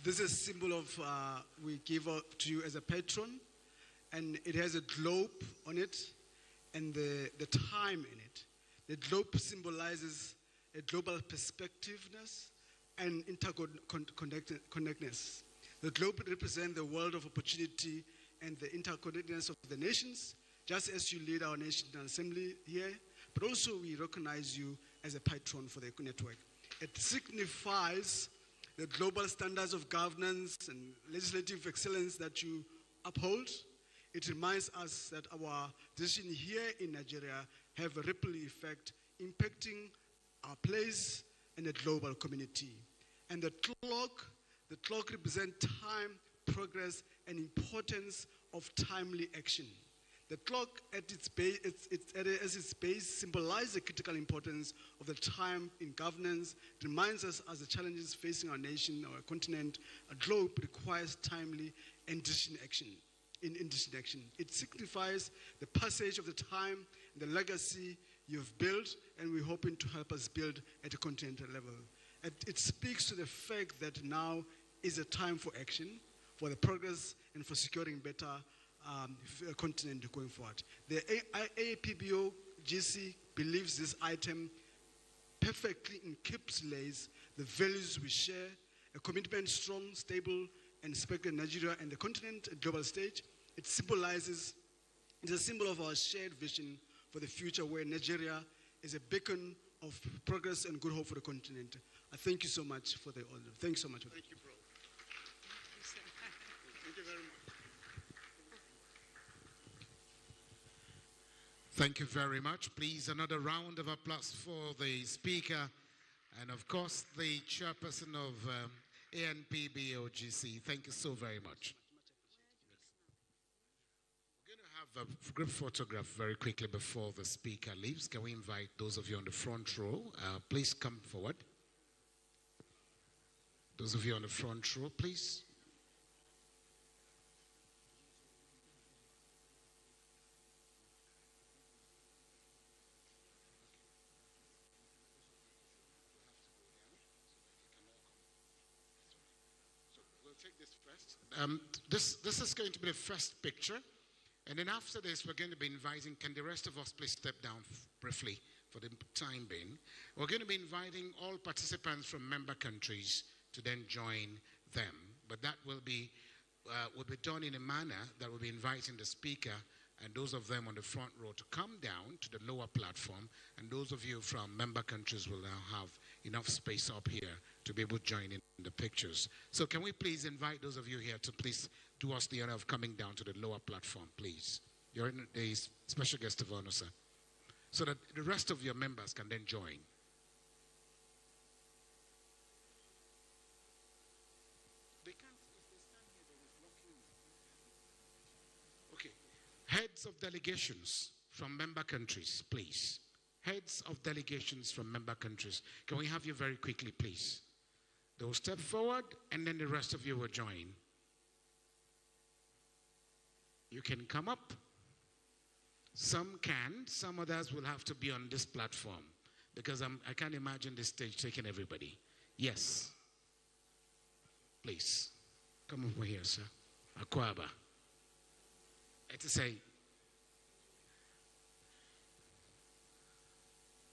This is a symbol of we give up to you as a patron, and it has a globe on it and the time in it. The globe symbolizes a global perspectiveness and interconnectedness. The globe represents the world of opportunity and the interconnectedness of the nations, just as you lead our National Assembly here, but also we recognize you as a patron for the network. It signifies the global standards of governance and legislative excellence that you uphold. It reminds us that our decision here in Nigeria have a ripple effect impacting our place in the global community. And the clock represents time, progress, and importance of timely action. The clock at its base symbolizes the critical importance of the time in governance. It reminds us as the challenges facing our nation, our continent, our globe requires timely and decision action. It signifies the passage of the time, the legacy you've built, and we're hoping to help us build at a continental level. It speaks to the fact that now is a time for action, for the progress, and for securing better continent going forward. The AAPBO GC believes this item perfectly encapsulates the values we share, a commitment strong, stable, and respected Nigeria and the continent and global stage. It's a symbol of our shared vision for the future where Nigeria is a beacon of progress and good hope for the continent. I thank you so much for the honor. Thank you so much. Thank you, bro. Thank you very much. Thank you very much. Please, another round of applause for the speaker and, of course, the chairperson of ANPBOGC. Thank you so very much. We're going to have a group photograph very quickly before the speaker leaves. Can we invite those of you on the front row? Please come forward. Those of you on the front row, please. Take this first. This is going to be the first picture, and then after this we're going to be inviting, can the rest of us please step down briefly for the time being. We're going to be inviting all participants from member countries to then join them, but that will be done in a manner that will be inviting the speaker and those of them on the front row to come down to the lower platform, and those of you from member countries will now have enough space up here to be able to join in the pictures. So can we please invite those of you here to please do us the honor of coming down to the lower platform, please. You're a special guest of honor, sir, so that the rest of your members can then join. They can't, if they stand here, they will block you. Okay. Heads of delegations from member countries, please. Heads of delegations from member countries. Can we have you very quickly, please? They'll step forward, and then the rest of you will join. You can come up. Some can. Some others will have to be on this platform because I can't imagine this stage taking everybody. Yes. Please. Come over here, sir. Akwaba. To say,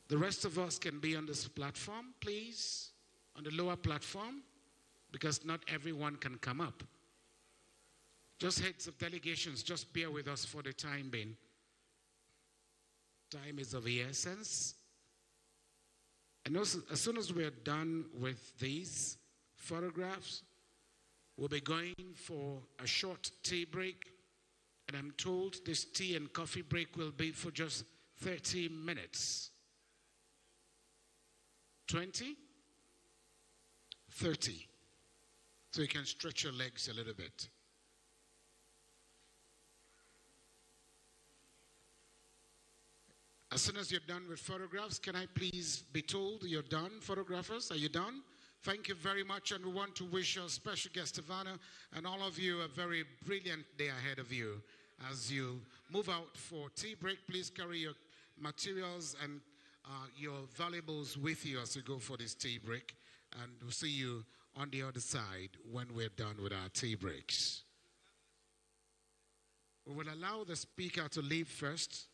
the rest of us can be on this platform, please, on the lower platform, because not everyone can come up. Just heads of delegations, just bear with us for the time being. Time is of the essence. And also, as soon as we're done with these photographs, we'll be going for a short tea break. And I'm told this tea and coffee break will be for just 30 minutes. 20? 30. So you can stretch your legs a little bit. As soon as you're done with photographs, can I please be told you're done, photographers? Are you done? Thank you very much, and we want to wish our special guest of honor and all of you a very brilliant day ahead of you. As you move out for tea break, please carry your materials and your valuables with you as you go for this tea break. And we'll see you on the other side when we're done with our tea breaks. We will allow the speaker to leave first.